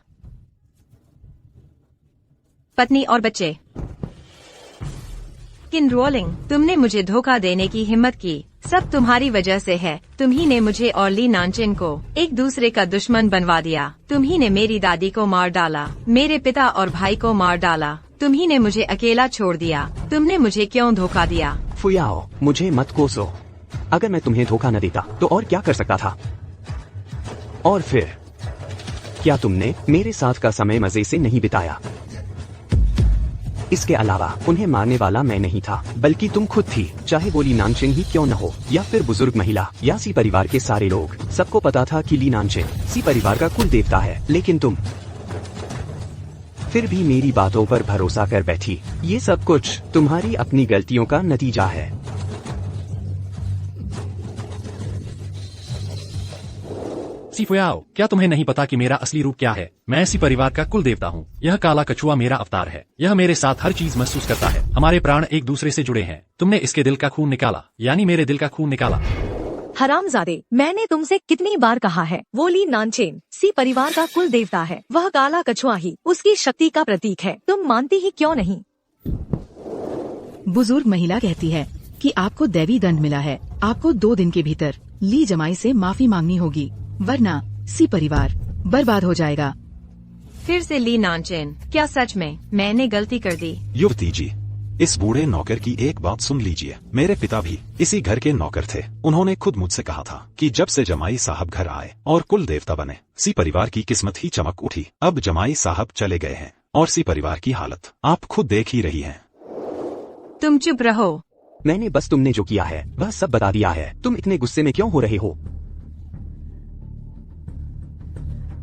E: पत्नी और बच्चे? किन रोलिंग, तुमने मुझे धोखा देने की हिम्मत की। सब तुम्हारी वजह से है। तुम्ही ने मुझे और ली नानचेन को एक दूसरे का दुश्मन बनवा दिया। तुम्ही ने मेरी दादी को मार डाला, मेरे पिता और भाई को मार डाला। तुम्ही ने मुझे अकेला छोड़ दिया। तुमने मुझे क्यों धोखा दिया?
D: फुयाओ, मुझे मत कोसो। अगर मैं तुम्हें धोखा न देता तो और क्या कर सकता था? और फिर क्या तुमने मेरे साथ का समय मजे से नहीं बिताया? इसके अलावा उन्हें मारने वाला मैं नहीं था, बल्कि तुम खुद थी। चाहे वो ली नानचेन ही क्यों न हो, या फिर बुजुर्ग महिला, या सी परिवार के सारे लोग, सबको पता था कि ली नानचेन सी परिवार का कुल देवता है। लेकिन तुम फिर भी मेरी बातों पर भरोसा कर बैठी। ये सब कुछ तुम्हारी अपनी गलतियों का नतीजा है।
B: सी फुयाओ, क्या तुम्हें नहीं पता कि मेरा असली रूप क्या है? मैं सी परिवार का कुल देवता हूँ। यह काला कछुआ मेरा अवतार है। यह मेरे साथ हर चीज महसूस करता है। हमारे प्राण एक दूसरे से जुड़े हैं। तुमने इसके दिल का खून निकाला, यानी मेरे दिल का खून निकाला।
H: हरामजादे, मैंने तुमसे कितनी बार कहा है, वो ली नानचेन सी परिवार का कुल देवता है। वह काला कछुआ ही उसकी शक्ति का प्रतीक है। तुम मानती ही क्यों नहीं?
C: बुजुर्ग महिला कहती है कि आपको दैवी दंड मिला है। आपको 2 दिन के भीतर ली जमाई से माफी मांगनी होगी, वरना सी परिवार बर्बाद हो जाएगा।
E: फिर से ली नानचेन, क्या सच में मैंने गलती कर दी?
F: युवती जी, इस बूढ़े नौकर की एक बात सुन लीजिए। मेरे पिता भी इसी घर के नौकर थे। उन्होंने खुद मुझसे कहा था कि जब से जमाई साहब घर आए और कुल देवता बने, सी परिवार की किस्मत ही चमक उठी। अब जमाई साहब चले गए हैं और सी परिवार की हालत आप खुद देख ही रही हैं।
E: तुम चुप रहो।
D: मैंने बस तुमने जो किया है वह सब बता दिया है। तुम इतने गुस्से में क्यों हो रहे हो?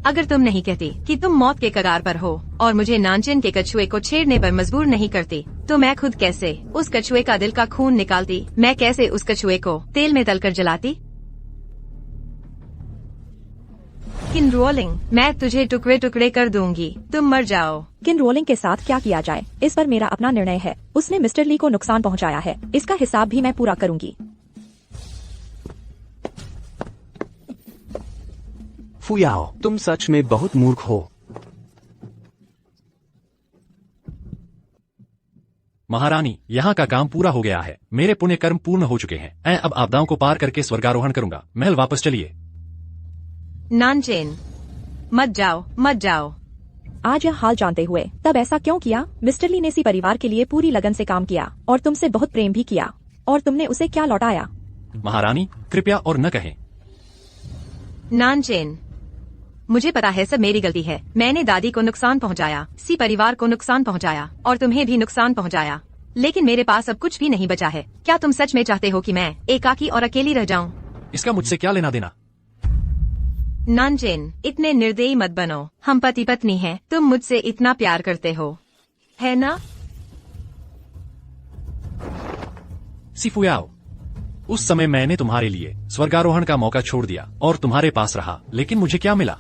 E: अगर तुम नहीं कहती कि तुम मौत के कगार पर हो और मुझे नानचेन के कछुए को छेड़ने पर मजबूर नहीं करती, तो मैं खुद कैसे उस कछुए का दिल का खून निकालती? मैं कैसे उस कछुए को तेल में तलकर जलाती? किन रोलिंग, मैं तुझे टुकड़े टुकड़े कर दूंगी। तुम मर जाओ।
A: किन रोलिंग के साथ क्या किया जाए, इस पर मेरा अपना निर्णय है। उसने मिस्टर ली को नुकसान पहुंचाया है, इसका हिसाब भी मैं पूरा करूंगी।
D: फुयाओ, तुम सच में बहुत मूर्ख हो।
B: महारानी, यहाँ का काम पूरा हो गया है। मेरे पुण्य कर्म पूर्ण हो चुके हैं। मैं अब आपदाओं को पार करके स्वर्गारोहण करूंगा। महल वापस चलिए।
E: नानचेन, मत जाओ, मत जाओ।
A: आज यह हाल जानते हुए तब ऐसा क्यों किया? मिस्टर ली ने सी परिवार के लिए पूरी लगन से काम किया और तुमसे बहुत प्रेम भी किया, और तुमने उसे क्या लौटाया?
B: महारानी, कृपया और न कहें।
E: नानचेन, मुझे पता है सब मेरी गलती है। मैंने दादी को नुकसान पहुंचाया, सी परिवार को नुकसान पहुंचाया और तुम्हें भी नुकसान पहुंचाया। लेकिन मेरे पास अब कुछ भी नहीं बचा है। क्या तुम सच में चाहते हो कि मैं एकाकी और अकेली रह जाऊं?
B: इसका मुझसे क्या लेना देना?
E: नानचेन, इतने निर्दयी मत बनो। हम पति पत्नी हैं। तुम मुझसे इतना प्यार करते हो, है ना?
B: सिफुयाओ, उस समय मैंने तुम्हारे लिए स्वर्गारोहण का मौका छोड़ दिया और तुम्हारे पास रहा, लेकिन मुझे क्या मिला?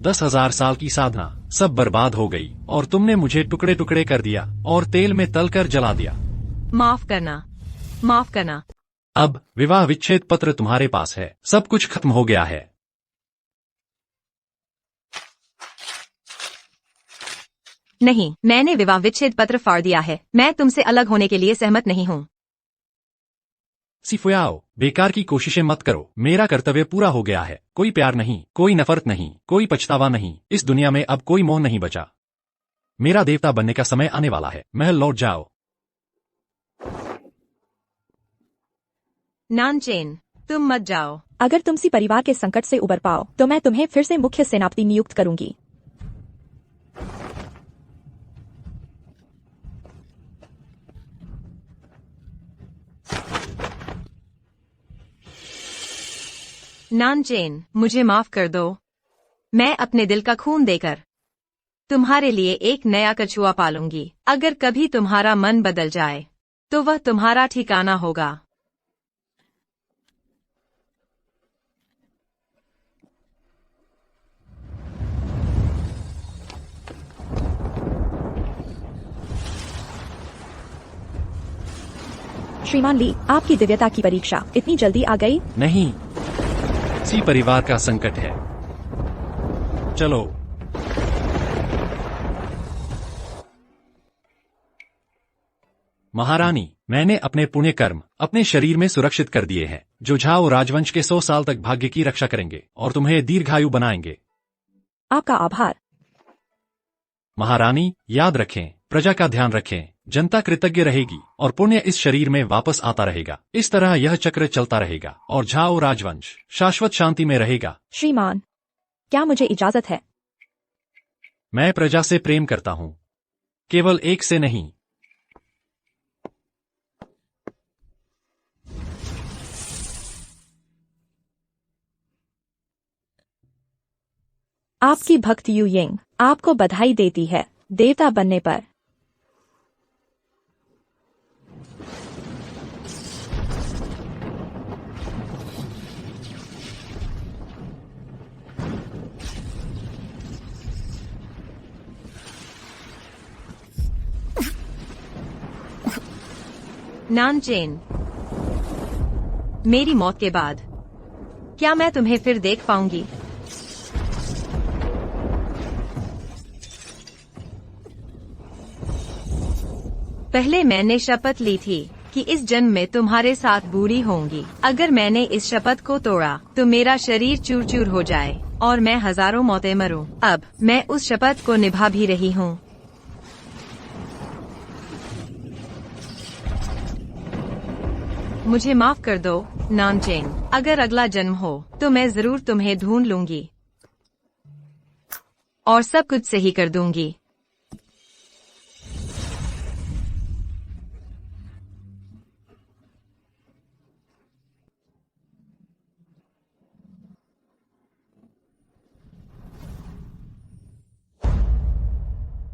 B: 10,000 साल की साधना सब बर्बाद हो गई और तुमने मुझे टुकड़े टुकड़े कर दिया और तेल में तलकर जला दिया।
E: माफ करना, माफ करना।
B: अब विवाह विच्छेद पत्र तुम्हारे पास है। सब कुछ खत्म हो गया है।
E: नहीं, मैंने विवाह विच्छेद पत्र फाड़ दिया है। मैं तुमसे अलग होने के लिए सहमत नहीं हूँ।
B: सिफुयाओ, बेकार की कोशिशें मत करो। मेरा कर्तव्य पूरा हो गया है। कोई प्यार नहीं, कोई नफरत नहीं, कोई पछतावा नहीं। इस दुनिया में अब कोई मोह नहीं बचा। मेरा देवता बनने का समय आने वाला है। महल लौट जाओ।
E: नानचेन, तुम मत जाओ।
A: अगर तुम सी परिवार के संकट से उबर पाओ तो मैं तुम्हें फिर से मुख्य सेनापति नियुक्त करूंगी।
E: नानचेन, मुझे माफ कर दो। मैं अपने दिल का खून देकर तुम्हारे लिए एक नया कछुआ पालूंगी। अगर कभी तुम्हारा मन बदल जाए तो वह तुम्हारा ठिकाना होगा।
A: श्रीमान ली, आपकी दिव्यता की परीक्षा इतनी जल्दी आ गई?
B: नहीं, सी परिवार का संकट है। चलो। महारानी, मैंने अपने पुण्य कर्म अपने शरीर में सुरक्षित कर दिए हैं, जो झाओ राजवंश के 100 साल तक भाग्य की रक्षा करेंगे और तुम्हें दीर्घायु बनाएंगे।
A: आपका आभार।
B: महारानी, याद रखें, प्रजा का ध्यान रखें। जनता कृतज्ञ रहेगी और पुण्य इस शरीर में वापस आता रहेगा। इस तरह यह चक्र चलता रहेगा और झाओ राजवंश शाश्वत शांति में रहेगा।
A: श्रीमान, क्या मुझे इजाजत है?
B: मैं प्रजा से प्रेम करता हूँ, केवल एक से नहीं।
A: आपकी भक्त यू यिंग आपको बधाई देती है देवता बनने पर।
E: नानचेन, मेरी मौत के बाद क्या मैं तुम्हें फिर देख पाऊंगी? पहले मैंने शपथ ली थी कि इस जन्म में तुम्हारे साथ बूढ़ी होंगी। अगर मैंने इस शपथ को तोड़ा तो मेरा शरीर चूर चूर हो जाए और मैं हजारों मौतें मरूं। अब मैं उस शपथ को निभा भी रही हूँ। मुझे माफ कर दो नानचेन। अगर अगला जन्म हो तो मैं जरूर तुम्हें ढूंढ लूंगी और सब कुछ सही कर दूंगी।